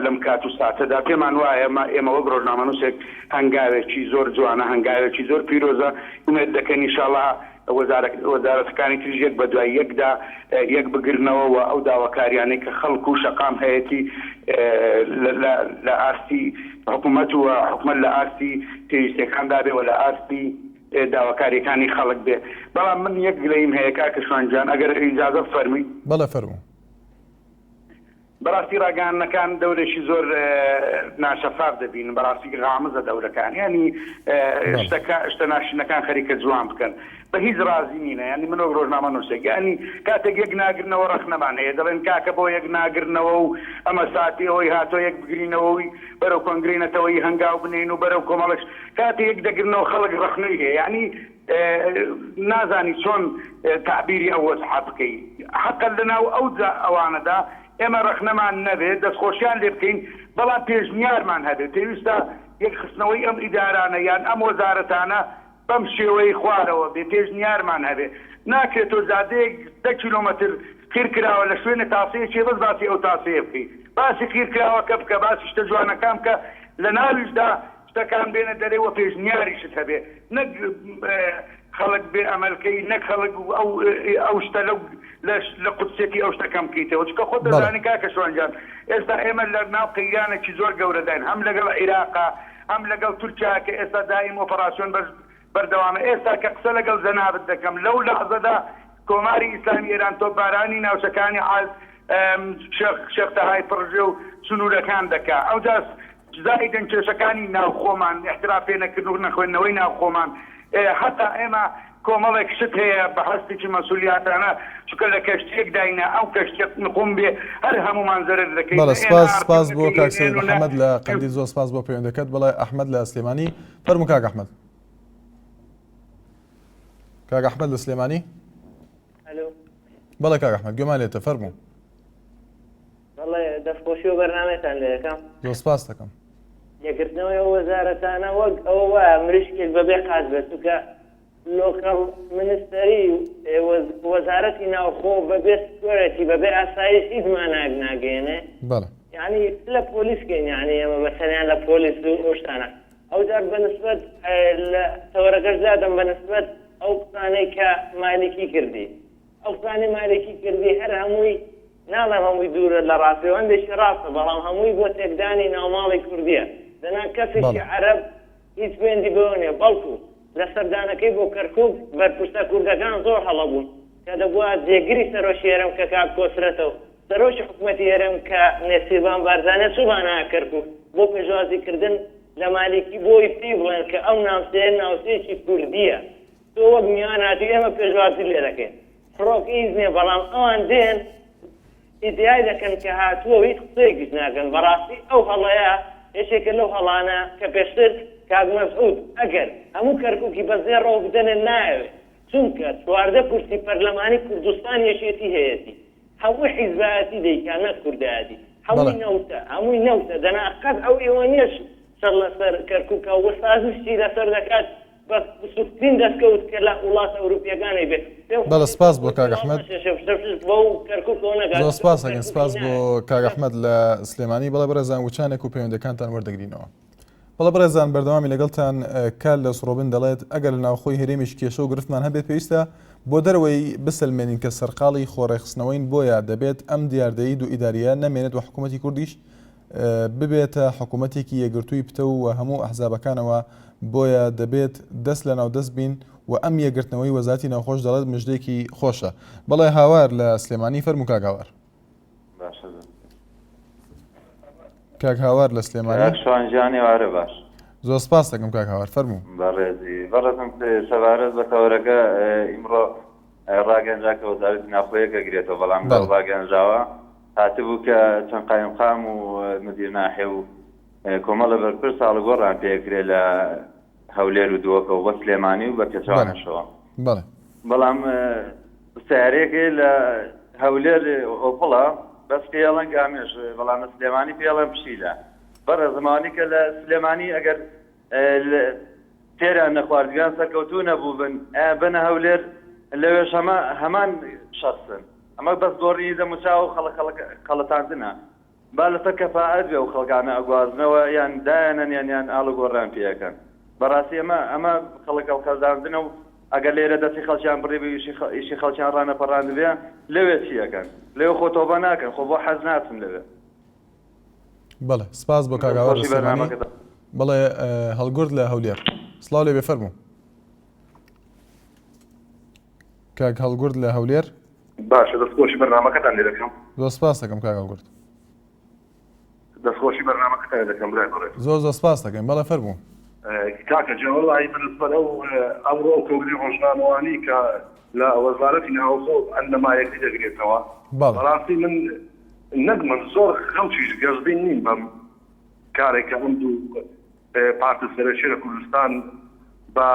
لەم کات و ساتەدا پێمان وایە ئێمە وەک ڕۆژنامەنووسێک هەنگاوێکی زۆر جوانە هەنگاوێکی زۆر پیرۆزە ئومێد دەکەن ئینشاءڵڵا وەزارەتەکانی تریش یەک بە دوای یەکدا یەک بگرنەوە و ئەو داواکاریانەی کە خەڵک و شەقام هەیەی لە ئاستی حکوومەت و حکوومەت لە ئاستی پێویستەکاندا بێ و لە ئاستی داواکاریەکانی خەڵک بێ. بەڵام من یەک گلەیم هەیە کاکە شوانجان ئەگەر ئیجازە فەرمی. بەڵێ فەرموو. بەڕاستی ڕاگەیاندنەکان دەورێکی زۆر ناشەفاف دەبین بەڕاستی غامزە دەورەکان ینی شتە ناشینەکان خەریکە جوان بکەن بە هیچ رازی نینە ینی من وەک ڕۆژنامە نووسێک ینی کاتێک یەک ناگرنەوە ڕەخنەمان هەیە دەڵێن کاکە بۆ یەک ناگرنەوە و ئەمە ساتی ئەوەی هاتۆ یەک بگرینەوەی بەرەو کۆنگرینەتەوەی هەنگاو بنین و بەرەو کۆمەڵش کاتێک یەک دەگرنەوە خەڵک ڕەخنەی هەیە ینی نازانی چۆن تعبیری ئەو وەزحە بکەی حەقا لەناو ئەو ئەوانەدا ئێمە ڕەخنەمان نەبێت دەستخۆشیان لێ بکەین بەڵام پێشنیارمان هەبێت پێویستە یەک خستنەوەی ئەم ئیدارانە یان ئەم وەزارەتانە بەم شێوەی خوارەوە بێ پێشنیارمان هەبێ ناکرێت تۆ زادەیەک 10 کیلۆمەتر خیرکراوە لە شوێنە تاسەیەکێ بەس باسی ئەو تاسەیە بکەی باسی خیرکراوەکە بکە باسی شتە جوانەکان بکە لە ناویشدا شتەکان بێنە دەرەوە پێشنیاریشت هەبێ نەک خەڵک بێ ئەمەلکەی نەک خەڵک ئەو شتە لە قوتسێتی ئەو شتەکەم بکەیتەوە چکە خۆت دەزانی کاکە شوانجان ئێستا ئێمە لە ناو قەیرانێکی زۆر گەورەداین هەم لەگەڵ عێراقا هەم لەگەڵ تورکیا کە ئێستا دایم ئۆپەراسیۆن بەردەوامە ئێستا کە قسە لەگەڵ زەنابەت دەکەم لەو لەحزەدا کۆماری ئیسلامی ئێران تۆپبارانی ناوچەکانی شێخ تەهای پڕژێ و سنوورەکان دەکا ئەوجا زایدن کێشەکانی ناوخۆمان احتراف پێ نەکردو نەخوێندنەوەی ناوخۆمان حتا ئێمە کۆمەڵێک شت هەیە بە هەستێکی مەسئولیاتانە چونکە لە کەشتێک داینە ئەو کەشتێک نخۆم بێ هەر هەمومان زەرر دەکەین بەڵێ سپاس بۆ کاک سەید محەممەد لە قەندی زۆر سپاس بۆ پەیوەندەکەت بەڵێ ئەحمەد لە سلێمانی فەرموو کاک ئەحمەد کاک ئەحمەد لە سلێمانی بەڵێ کاک ئەحمەد گوێمان لێتە فەرموو بەڵێ دەستخۆشی و بەرنامەتان لێ دەکەم زۆر سپاس دەکەم یەکردنەوەی ئەو وەزارەتانە وەک ئەوە وایە مریشکێک بەبێ قاز بێت چونکە لۆکەڵ منستەری وەزارەتی ناوخۆ بەبێ سکیۆرەتی بەبێ ئاسایش هیچمان ناگەێنێ یعنی لە پۆلیسکەین یعنی ئێمە بەسەریان لە پۆلیس و ئەو شتانە ئەو جار بەنسبەت لە تەوەرەکەش دادەم بەنسبەت ئەو قسانەی کە مالکی کردی ئەو قسانی مالکی کردی هەر هەمووی ناڵێم هەمووی دوورە لە ڕاستەوە هەندێکی ڕاستە بەڵام هەمووی بۆ تێکدانی ناوماڵی کوردیە دەنا کەسێکی عەرەب هیچ پێندی بەوە نیە بەڵکو لە سەردانەکەی بۆ کەرکووک بەرپرسە کوردەکان زۆر هەڵە بوون کە دەبووە جێگیری سەرۆشی هێرەم کە کاک کۆسرەتەوە سەرۆشی حکوومەتی هێرەم کە نێسیبان بارزانە چوبانە کەرکووک بۆ پێشوازیکردن لە مالکی بۆی پێی بڵێن کە ئەو ناوچەیە ناوچەیەکی کوردیە تۆ وەک میوان هاتی ئێمە پێشوازی لێ دەکەین فڕۆک هیچ نییە بەڵام ئەوان دێن ئیدیای دەکەن کە هاتووە هیچ قسەیەکیش ناکەن بەڕاستی ئەو هەڵەیە یەکێکە لەو هەڵانە کە پێشتر کاک مەسعود ئەگەر هەموو کەرکووکی بەزێڕەوە بدەنە نایەوێت چونکە چواردە کورسی پەرلەمانی کوردستان یەکێتی هەیەتی هەموو حیزبایەتی دەیکا نەک کوردایەتی هەمووی نەوتە دەنا قەت ئەو ئێوە نیەش سەر لەسەر کەرکووکە وەسازشتی لەسەر دەکات بە سوختین دەستکەوت کە لە وڵاتە ئەوروپیەکانی بێت بەڵێ سپاس بۆ کاک ئەحمەد زۆر سپاس ئەگەن سپاس بۆ کاک ئەحمەد لە سلێمانی بەڵێ بەڕێزان وچانێک و پەیوەندەکانتان وەردەگرینەوە بەڵێ بەڕێزان بەردەوامی لەگەڵتان کال لە سڕۆبن دەڵێت ئەگەر لە ناوخۆی هەرێمیش کێشە و گرفتمان هەبێت پێویستە بۆ دەرەوەی بسلمێنین کە سەرقاڵی خۆڕێخستنەوەین بۆیە دەبێت ئەم دیاردەیی دوو ئیداریە نەمێنێت و حکوومەتی کوردیش ببێتە حکوومەتێکی یەکگرتووی پتە و هەموو ئەحزابەکانەوە بۆیە دەبێت دەست لە ناو دەست بین و ئەم یەکگرتنەوەی وەزارەتی ناوخۆش دەڵێت مژدەیەکی خۆشە بەڵێ هاوار لە سلێمانی فەرموو کاک هاوار کاک هاوار لە سلێمانی شوانجیانی وارە باش زۆر سپاس دەکەم کاک هاوار فەرموو بەڕێزی بەڕێزم سەبارەت بە تەوەرەکە ئیمڕۆ ڕاگەنجا کە وەزارەتی ناوخۆیەکە گرێتەوە بەڵام ڕاگەنجاوە هاتبوو کە چەند قایمقام و مدیر ناحێ و کۆمەڵە بەرپرس ساڵگۆڕان پێکرێت لە هەولێر و دووەکە و بە سلێمانی و بە پێچوانەشەوە بەڵام سیارەیەکی لە هەولێر ئۆپڵە بەس پێڵەن گامێش بەڵام سلێمانی پێڵەن پشیلە بەڕە زمانی کە لە سلێمانی ئەگەر تێران نەخواردگان سەرکەوتوو نەبوو بنە هەولێر لەوێش هەمان شخصن ئەمە بەس گۆڕی دەموچا و خەڵەتاندنە با لەسەر کەفاعەت بێ و خەڵکانە ئەگوازنەوە یان دایانەن یان ئاڵە گۆڕیان پێەکەن بەڕاستی ئەمە خەڵک هەڵخەزاندنە و ئەگەر لێرە دەستی خەڵکیان بڕێ بە ئیشی خەڵکیان ڕانەپەڕاند بێ لەوێ چیەکەن لێو خۆ تۆبە ناکەن خۆ بۆ حەز ناچن لەوێ بەڵێ سپاس بۆ کاگاوار لە سلێمانی بەڵێ هەڵگورد لە هەولێر سڵاو لێ بێ فەرموو کاک هەڵگورد لە هەولێر باشە دەستخۆشی بەرنامەکەتان لێ دەکەم زۆر سپاس دەکەم کاک هەڵگورد دەستخۆشی بەرنامەکەتان دەکەم برای بڕێ زۆر سپاس دەکەم بەڵێ فەرموو کاکە جەوەڵی بنسبە ئەو ئەمڕۆ کۆگری ڕۆژنامەوانی کە لە وەزارەتی ناوخۆ ئەندەمایەکی دەگرێتەوە بەڕاستی من نەک من زۆر خەڵکیش گەزبین نیم بەم کارێکە ئەم دوو پارتە سەرەکیە لە کوردستان بە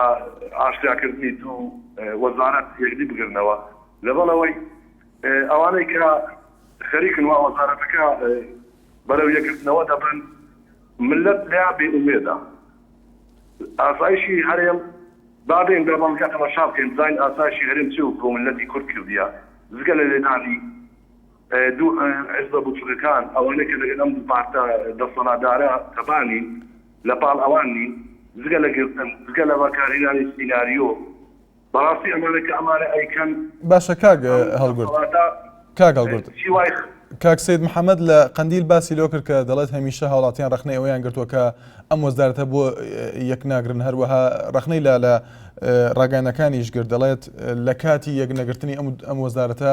ئاشتیاکردنی دوو وەزارەت یەکدی بگرنەوە لەبەڵەوەی ئەوانەی کە خەریکن وا وەزارەتەکە بەرەو یەکگرتنەوە دەبن ملت لیا بێئومێدە ئاسایشی هەرێم بابێن بە بەڵگە تەماشا بکەین بزانین ئاسایشی هەرێم چی و بۆ ملەتی کورد کردیە زگە لە لێدانی دوو حیزبە بچووکەکان ئەوانەی کە لەگەڵ ئەم دوو پارتە دەسەڵاتدارە تەبانین لە پاڵ ئەوان نین زگە لە گرتن زگە لە بەکارهێنانی سیناریۆ بەڕاستی ئەمانە کە ئەمانە ئەیکەن باشە کاک هەڵگورد کاک هەڵگورد کاک سید محەممەد لە قەندیل باسی لۆ کرد کە دەڵێت هەمیشە هاوڵاتیان ڕخنەی ئەویان گرتووە کە ئەم وەزارەتە بۆ یەک ناگرن هەروەها ڕخنەی لە ڕاگەیەنەکانیش کرد دەڵێت لە کاتی یەک نەگرتنی ئەم وەزارەتە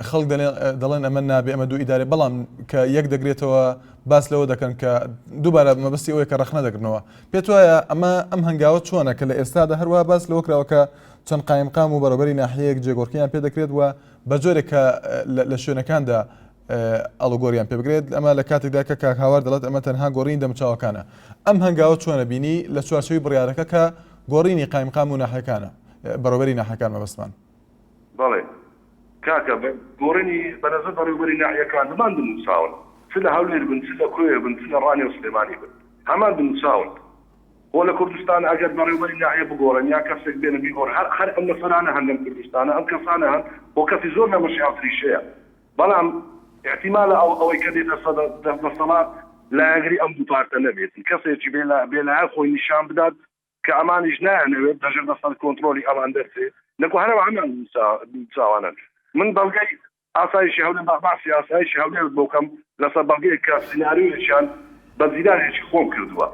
خەڵک دەڵێن ئەمە نابێ ئەمە دوو ئیدارێ بەڵام کە یەک دەگرێتەوە باس لەوە دەکەن کە دووبارە مەبەستی ئەوەیە کە ڕخنە دەگرنەوە پێت وایە ئەمە ئەم هەنگاوە چۆنە کە لە ئێستادا هەروە باس لەوە کراوەکە چەند قایمقام و بەڕێوەبەری ناحەیەک جێگۆڕکیان پێ دەکرێت وە بە جۆرێک کە لە شوێنەکاندا ئەڵگۆریان پێ بگرێت ئەمە لە کاتێکدا کە کاک هاوار دەڵێت ئەمە تەنها گۆڕین دەمچاوەکانە ئەم هەنگاوە چۆنە بینی لە چوارچەوەی بڕیارەکە کە گۆڕینی قایمقام و ناحەکانە بەڕێوەبەری ناحەکان مەبەستمان بەڵێ کاکە گۆڕینی بەنەزەر بەڕێوەبەری ناحیەکان هەمان بنووساون چ لە هەولێر بن چ لە کوێ بن چ لە ڕانی و سلێمانی بن هەمان بنووساون بۆ لە کوردستان ئەگەر بەڕێوەبەری ناحیە بگۆڕن یا کەسێک بێنە بیگۆڕ هەر ئەم مەسەلانە هەن لەم کوردستانە ئەم کەسانە هەن بۆ کەسی زۆر نەمەشیان فریشەیە بەڵام احتیمالە ئەوەی کە دێتە دەسەڵات لایەنگری ئەم دوو پارتە نەبێتن کەسێکی بێلایە خۆی نیشان بدات کە ئەمانیش نایانەوێت دەژێت دەسەڵ کۆنتڕۆلی ئەمان دەرچێت نەکو هەرەوە هەمان چاوانن من بەڵگەی ئاسایشی هەولێر باسی ئاسایشی هەولێر بۆکەم لەسەر بەڵگەیەک کە سیناریۆیەکیان بە زیرانێکی خۆم کردووە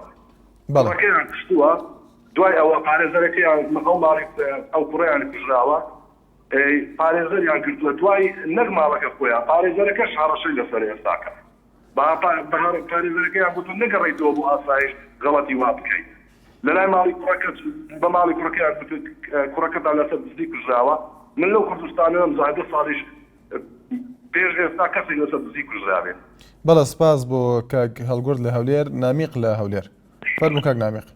ڕەکەیان کشتووە دوای ئەوە پارێزەرەکەیان ئەو ماڵی ئەو کوڕیان کوژراوە پارێزەریان کردووە دوای نەک ماڵەکە خۆیان پارێزەرەکەش هەڕەشەی لەسەر ئێستاکە پارێزەرەکەیان گوتو نەگەڕێیتەوە بۆ ئاسایش غەڵەتی وا بکەیت لەلای ماڵی کوڕەکە بە ماڵی کوڕەکەیان کوڕەکەتان لەسەر دزی کوژراوە من لەو کوردستانە ئەم 2 ساڵیش پێش ئێستا کەسێک لەسەر دزی کوژراوێت بەڵە سپاس بۆ کاک هەڵگورد لە هەولێر نامیق لە هەولێر فەرموو کاک نامیق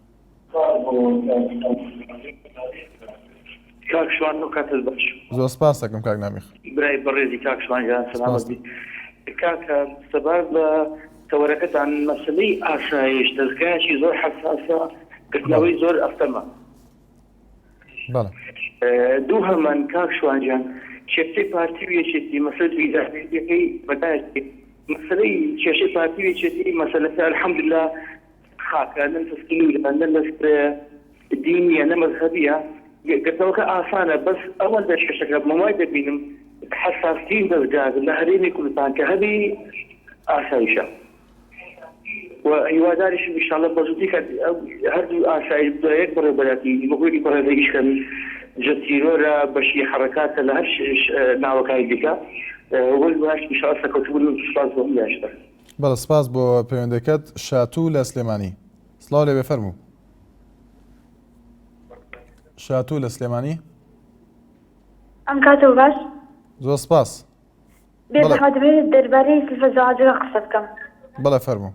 کاک شوان و کاتت باش زۆر سپاس دەکەم کاک نامیق برای بەڕێزی کاک شوانجان سەلامەت کاکە سەبار بە تەوەرەکەتان مەسەلەی ئاسایش دەستگایەکی زۆر حەساسە کردنەوەی زۆر ئەفتەرمە دوو هەمان کاک شوانجان کێشەی پارتی و یەکێتی مەسەلەی ویزارەتیەکەی بەدایەتی مەسەلەی کێشەی پارتی و یەکێتی مەسەلەکە الحەمدوللا خاکە لەم تەسکیلویە لەست دینیە نە مەذهەبیە گرتنەوەکە ئاسانە بەس ئەوەن لە کێشەکە مەوای دەبینم حەساسین دەستگاز لە هەرێمی کوردستان کە هەبی ئاسایشە و هیواداریش ئینشاءالله بەزوودی کە هەردوو ئاسایش بدوایەک بەڕێوەبەراتی بەگوێی بەڕێوەبەریشکەن جەزیرۆرە بەشی حەرەکاتە لە هەر ناوەکانی دیکە وەلواش ئینشاءالله سەکەوتبوون و سپاس بۆ یاشتە بەڵە سپاس بۆ پەیوەندەکەت شاتوو لە سلێمانی سڵاو لێ بێفەرموو شاتوو لە سلێمانی ئەم کاتەوە باش زۆر سپاس بێت دەربارەی تلڤیزیۆنەوە قسە بکەم بەڵێ فەرموو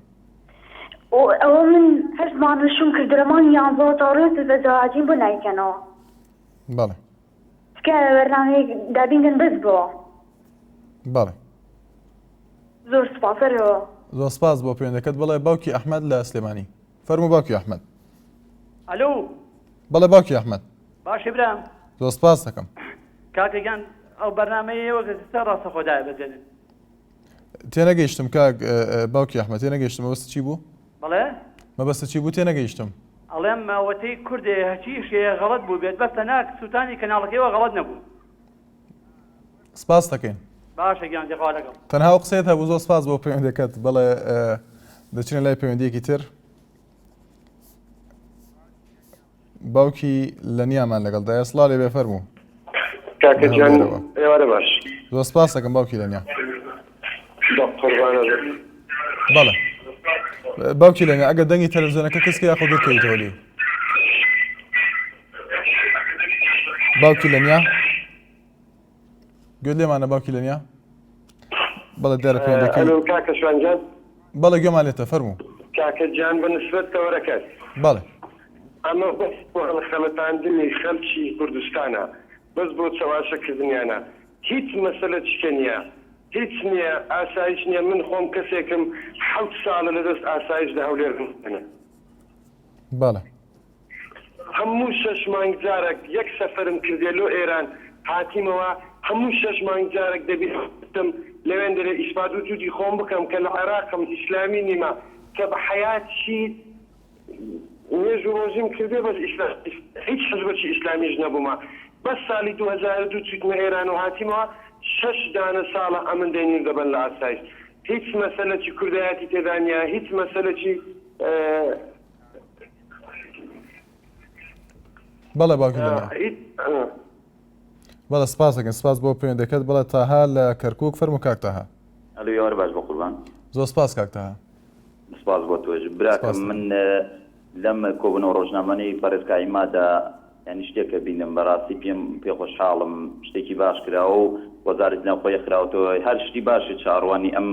ئەوە من هەر زمانشم کردرەمان یانزە تاڕێ تلڤیزیۆنەوە بۆ نایکەنەوە بەڵێ تکە بەرنامەیەک دابینگن بەس بووە بەڵێ زۆر سپاسەرەوە زۆر سپاس بۆ پەیوەندەکەت بڵێ باوکی ئەحمەد لە سلێمانی فەرموو باوکی ئەحمەد ئەلۆ بەڵێ باوکی ئەحمەد باشی برام زۆر سپاس دەکەم کاکەگیان ئەو بەرنامەیەوە کە ڕاستە خۆدایە بەجێنن تێنەگەیشتم کاک باوکی ئەحمەد تێنەگەیشتم مەبەستە چی بوو بەڵێ مەبەستە چی بوو تێنەگەیشتم ئەڵێم ماوەتەی کوردێ هەچی شێ غەڵەت بوو بێت بەستە ناک سووتانی کەناڵەکەیەوە غەڵەت نەبوو سپاس دەکەین باشە گیان دێخوا لەگەڵ تەنها قسەیت هەبوو زۆر سپاس بۆ پەیوەندەکەت بەڵێ دەچینە لای پەیوەندیەکی تر باوکی لە نیامان لەگەڵدایە سڵاو لێ بێفەرموو کاکەجان ئێوارە باش زۆر سپاس دەکەم باوکی لە نیا قوربانە بەڵێ باوکی لەنیا ئەگەر دەنگی تەلەڤیزیۆنەکە کەسکە یاخۆ دوورکەویتەوە لێ باوکی لەنیا گوێ لێمانە باوکی لەنیا بەڵێ دیارە پەیوەندەکەی ئەلو کاکە شوانجان بەڵێ گوێمان لێتە فەرموو کاکە گیان بەنسبەت تەوەرەکەت بەڵێ ئەمە بەس بۆ خەڵەتاندنی خەڵکی کوردستانە بەس بۆ چاواشەکردنیانە هیچ مەسەلە چکە نییە هیچ نییە ئاسایش نییە من خۆم کەسێکم 7 ساڵە لەدەست ئاسایشدا هەولێرکردنە بەڵێ هەموو 6 مانگ جارێک یەک سەفەرم کردێ لۆ ئێران هاتیمەوە هەموو 6 مانگ جارێک دەبێتم لەوێن دەرێ ئیسپاد و جوودی خۆم بکەم کە لە عێراقم ئیسلامی نیمە کە بە حەیاتی نوێژ و ڕۆژیم کردێ بەس هیچ حزبەکی ئیسلامیش نەبوومە بەس ساڵی 2002 چوتمە ئێران و هاتیمەوە 6 دانە ساڵە ئەمن دەینین دەبن لە ئاسایش هیچ مەسەلەکی کوردایەتی تێدا نیە هیچ مەسەلەکی بەڵێ باوکی لەنیا بەڵێ سپاس دەکەن سپاس بۆ پەیوەندەکەت بەڵێ تاها لە کەرکووک فەرموو کاک تاها ئەلو یاوەڕ باش بە قوربان زۆر سپاس کاک تاها سپاس بۆ تۆش براکەم من لەم کۆبوونەوە ڕۆژنامەی بەڕێزکایمادا یعنی شتێکە بینم بەڕاستی پێ خۆشحاڵم شتێکی باش کراوە و وەزارەتی ناوخۆیە خراوەتەوە هەر شتی باشی چاڕوانی ئەم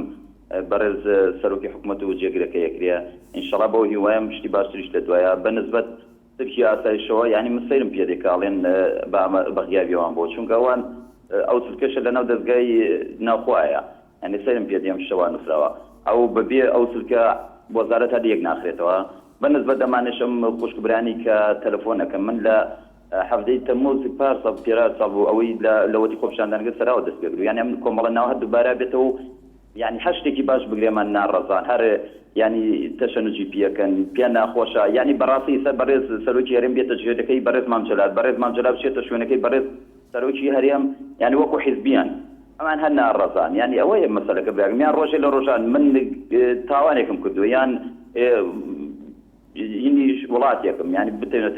بەڕێز سەرۆکی حکوومەت و جێگرەکە یەکرێ ئینشەڵا بۆ هیوایم شتی باشتریش لە دوایە بەنسبەت ترکی ئاسایشەوە یعنی من سەیرم پێ دێکاڵێن بەغیاویەوان بۆ چونکە ئەوان ئەو سلکەشە لەناو دەستگای ناوخۆیە یعنی سەیرم پێ دێم شتەوان نووسراوە ئەو بەبێ ئەو سلکە وەزارەت هەر یەک ناخرێتەوە بەنسبەت دەمانشم خوشکبرانی کە تەلەفۆنەکەم من لە هەفتەی تەمموز پارسە پێرا ساڵ بوو ئەوەی لەوەتی خۆپشاندانگە سەراوە دەست پێ یعنی ئەم کۆمەڵە ناو هەر دووبارە بێتەوە یعنی هەر شتێکی باش بگرێمان ناڕەزان هەر یعنی تەشەنوجی پیەکەن پێ ناخۆشە یعنی بەڕاستی سەر بەڕێز سەرۆکی هەرێم بێتە ژێرەکەی بەڕێز مامجەلات بەڕێز مامجەلات بچێتە شوێنەکەی بەڕێز سەرۆکی هەرێم یعنی وەکو حیزبیان ئەمان هەر ناڕەزان یعنی ئەوەیە مەسەلەکە براگەمیان ڕۆژێ لە ڕۆژان من تاوانێکم کردو یان هینیش وڵاتێکم یعنی بتێنێت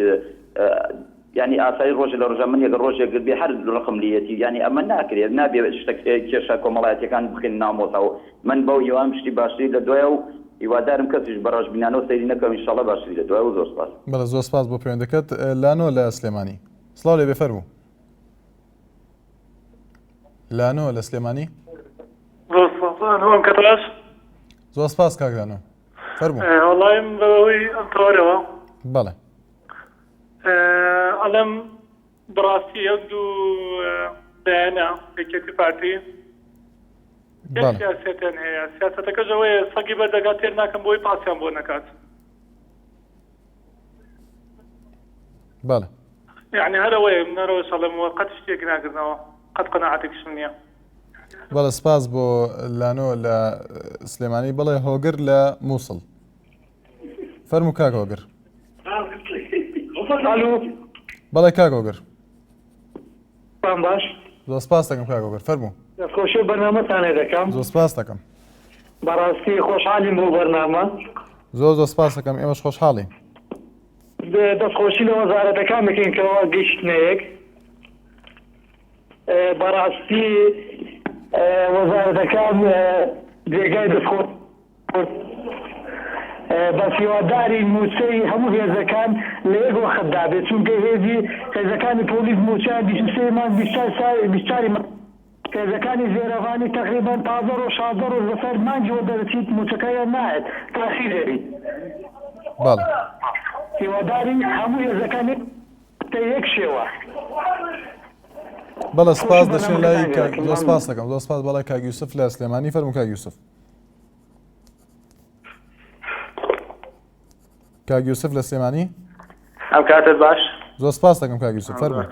یعنی ئاسایی ڕۆژێ لە ڕۆژان من یەگە ڕۆژێک بێ هەر ڕقم لەتی یعنی ئەمە ناکرێت نابێ شتێک کێشە کۆمەڵایەتەکان بخێن نامۆتەوە من بەو یوام شتی باشتری لە دوایە و هیوادارم کەسیش بەڕۆژ بینانەوە سەیری نەکەم ئینشەڵا باشتری لە دوایە و زۆر سپاس بەڵێ زۆر سپاس بۆ پەیوەندەکەت لانۆ لە سلێمانی سڵاو لێ بێ فەرموو لانۆ لە سلێمانی زۆر سپاس کاک لانۆ فەرموو وەڵایم بەوەی ئەم تەوەرەوە بەڵێ ئەڵەم بڕاستی یەک دوو بەیانە یەکێتی پارتی سیاسەتیان هەیە سیاسەتەکەش ئەوەیە سەگی بەردەگات تێر ناکەم بۆی پاسیان بۆ نەکات بەڵێ یعنی هەرەوەیە منەرەوە شەڵێمەوە قەت شتێکی ناکردنەوە قەت قەناعەتێکشم نییە بەڵێ سپاس بۆ لانۆ لە سلێمانی بڵێ هۆگر لە مووسڵ فەرموو کاک هۆگر بەڵێ کاک هۆگر باش زۆر سپاس دەکەم کاک هۆگر فەرموو دەستخۆشی بەرنامەتانێ دەکەم زۆر سپاس دەکەم بەڕاستی خۆشحالیم بۆ بەرنامە زۆر سپاس دەکەم ئێمەش خۆشحاڵین دەستخۆشی لە وەزارەتەکان بکەینکەوە گەیشتنەیەک بەڕاستی وەزارەتەکان جێگای دەستخۆ بە هیواداری موچەی هەموو هێزەکان لە یەک وەختدا بێت چونکە هێزەکانی پۆلیس موچیان 23 مانگ 20 هێزەکانی زێرەڤانی تقریبان 15 ڕۆژ 16 ڕۆژ بەسەر مانگیەوە دەرەچیت موچەکەیان نایەت تاخیر دەبێت هیواداری هەموو هێزەکانی یەک شێوە بەڵێ سپاس دەچێن لای زۆر سپاس دەکەم زۆر سپاس بەڵێ کاک یوسف لە سلێمانی فەرموو کاک یوسف کاک یوسف لە سلێمانی ئەم کاتت باش زۆر سپاس دەکەم کاک یوسف فەرموو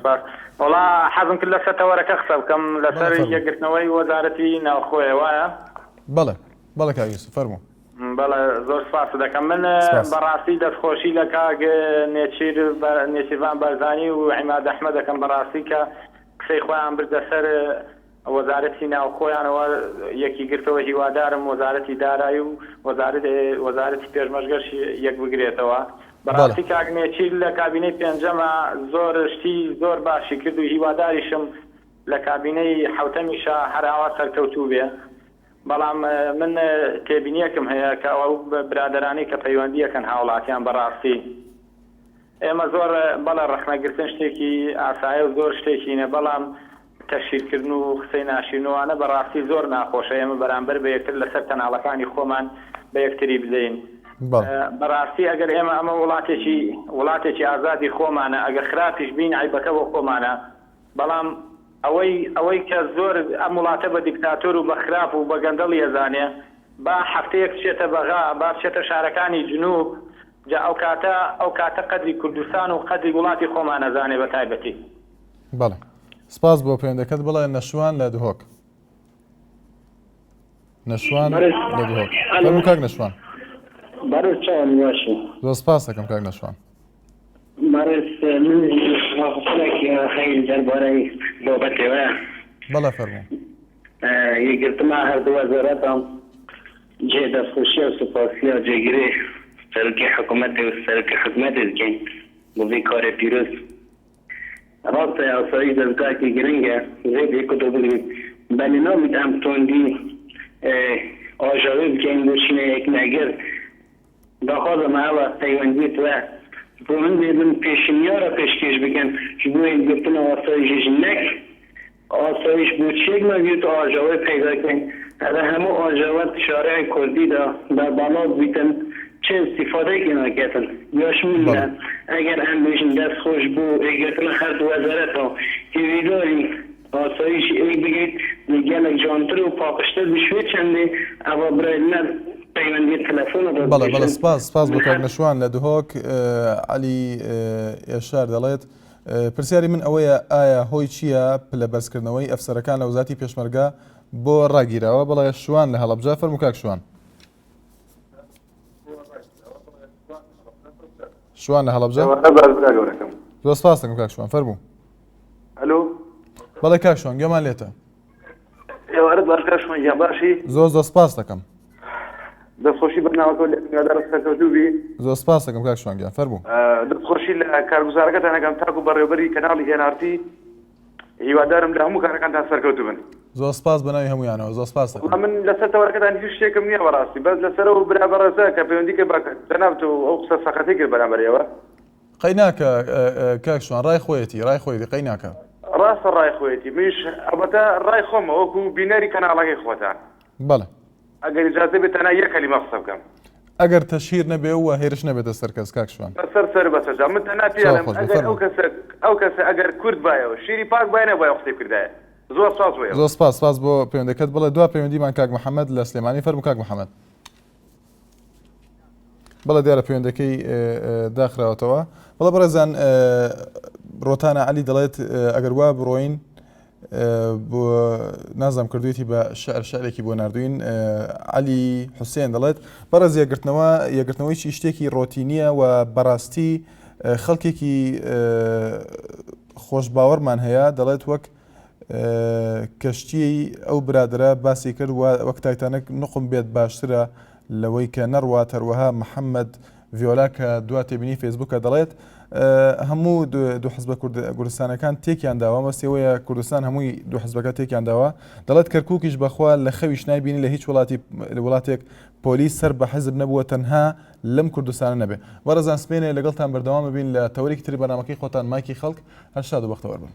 وڵا حەزم کرد لەسەر تەوەرەکە قسە بکەم لەسەر یەکگرتنەوەی وەزارەتی ناوخۆیە وایە بەڵێ کاک یوسف فەرموو بەڵێ زۆر سپاس دەکەم من بەڕاستی دەستخۆشی لە کاک نێچیروان بەرزانی و عیماد ئەحمەد دەکەم بەڕاستی کە قسەی خۆیان بردە سەر وەزارەتی ناوخۆیانەوە یەکی گرتەوە هیوادارم وەزارەتی دارایی و وەزارەتی پێشمەرگەش یەک بگرێتەوە بەڕاستی کاک نێچیر لە کابینەی پێنجەمە زۆر شتی زۆر باشی کرد و هیواداریشم لە کابینەی حوتەمیشە هەراوا سەرکەوتوو بێ بەڵام من تێبینیەکم هەیە کە ئەو برادرانی کە پەیوەندیەکەن هاوڵاتیان بەڕاستی ئێمە زۆر بەڵە ڕەخنەگرتن شتێکی ئاسایە و زۆر شتێکینە بەڵام تەشیرکردن و قسەی ناشرینەوەوانە بەڕاستی زۆر ناخۆشە ئێمە بەرامبەر بە یەکتر لەسەر تەناڵەکانی خۆمان بە یەکتری بدەین بەڕاستی ئەگەر ئێمە ئەمە وڵاتێکی ئازادی خۆمانە ئەگە خراپیش بین عیبەکە بۆ خۆمانە بەڵام ئەوەی کە زۆر ئەم وڵاتە بە دیکتاتۆر و بە خراپ و بە گەندەڵ ێزانێ با هەفتەیەک بچێتە بەغا با بچێتە شارەکانی جنوب جا ئەو کاتە قەدری کوردستان و قەدری وڵاتی خۆمان نەزانێ بە تایبەتی. بەڵێ سپاس بۆ پەیوەندەکەت بڵێ نەشوان لە دهۆک نەشوان لە دهۆک فەرموو کاک نەشوان. بەرز چاوان باشە زۆر سپاس دەکەم کاک نەشوان. بەرز من خەڵێکی خەیل دەربارەی بابەتەوە بەڵێ فەرموو یەکگرتما هەردوو وەزارەتە جێ دەستخۆشیە و سوپاسیە جێگیری سەرۆکی حکوومەتی و سەرۆکی حکوومەتی دکەین بۆ vê karê pîroz rastê asayî devleteke giring e zêd hêko to bigrin benê namît em tondî ajavê bikein bۆ şîneyek negir daxwaza me hewa peywendiyê we بۆ من dêbin pêşinyara pêşkêş bikin ji bo girtina asayîşê ji nek asayîş bû çêk nevît ajavê peyda kirin ev hemû ajawet şareya Kurdî de berbalav bîtin çi istifadeyekî naketin ya şmîn eger em bêjin destxoş bû êgirtina her du wezareta hêvîdarî asayîşî êk bigît gelek jantir û paqiştir bi şwê çendê eva birayîne peywendiyê telefona da بەڵێ سپاس بۆ کاک نەشوان لە دهۆک عەلی ئێشار دەڵێت پرسیاری من ئەوەیە ئایا هۆی چییە پلە بەرزکردنەوەی ئەفسەرەکان لە وزاتی پێشمەرگە بۆ ڕاگیراوە بەڵێ شوان لە هەڵەبجە فەرموو کاک شوان. شوان لە هەڵەبجە زۆر سپاس دەکەم کاک شوان فەرموو. ئەلۆ بەڵێ کاک شوان گوێمان لێتە. ئێوارەت باش کاک شوان گیان باشی زۆر سپاس دەکەم. دەستخۆشی بەرنامەکە لە میوادار سەرکەوتووبی زۆر سپاس دەکەم کاک شوان گیان فەرموو. دەستخۆشی لە کارگوزارەکەتان ئەەکەم تاکو بەڕێوەبەری کەناڵی NRT هیوادارم لە هەموو کارەکانتان سەرکەوتوو بن. زۆر سپاس بەناوی هەموویانەوە زۆر سپاس دەکەم. من لەسەر تەوەرەکەتان هیچ شتێکم نییە بەڕاستی بەس لەسەرەوە برا بەڕێزە کە پەیوەندی کرد جەنابتۆ ئەو قسە سەخەتی کرد بەرامبەرەوە قەی ناکە کاک شوان ڕای خۆیەتی قەی ناکە ڕاستە ڕای خۆیەتی منیش ئەڵبەتە ڕای خۆمە وەکو بینەری کەناڵەکەی خۆتان بەڵێ ئەگەر ئیجازە بێت تەنها یەک کەلیمە قسە بکەم ئەگەر تەشهیر نەبێ و هێرش نەبێتە سەر کەس کاک شوان سەر بەسەرجا من تەنها پێڵێم ئەگەر ئەو کەسە ئەگەر کورد بایەوە شیری پاک باە نەبایە قسەی کردایە زۆر سپاس بۆ پەیوەندەکەت بڵێ دوا پەیوەندیمان کاک محەممەد لە سلێمانی فەرموو کاک محەممەد. بەڵێ دیارە پەیوەندەکەی داخراوەتەوە بەڵێ بەڕێزان ڕۆتانە عەلی دەڵێت ئەگەر وا بڕۆین بۆ نازام کردوێتی بە شعرێکی بۆ نردوین عەلی حوسێن دەڵێت بەڕێز یەکگرتنەوەی شتێکی ڕۆتینیە و بەڕاستی خەڵکێکی خۆش باوەڕمان هەیە دەڵێت وەک کەشتی ئەو برادرە باسی کرد وەک تایتانەک نقم بێت باشترە لەوەی کە نەڕوات هەروەها محەممەد ڤیۆلا کە دوا تێبینی فێسبووکە دەڵێت هەموو دو حزبە کوردستانەکان تێکیان داوە مەستەوەیە کوردستان هەمووی دو حزبەکە تێکیان داوە دەڵێت کەرکووکیش بەخوا لە خەویش نایبینی لە هیچ وڵاتێک پۆلیس سەر بە حزب نەبووە تەنها لەم کوردستانە نەبێ. بەڕێزان سپێنێ لەگەڵتان بەردەوام ببین لە تەوەرێکی تری بەنامەکەی خۆتان مایکی خەڵک هەر شاد و بەختەوەر بن.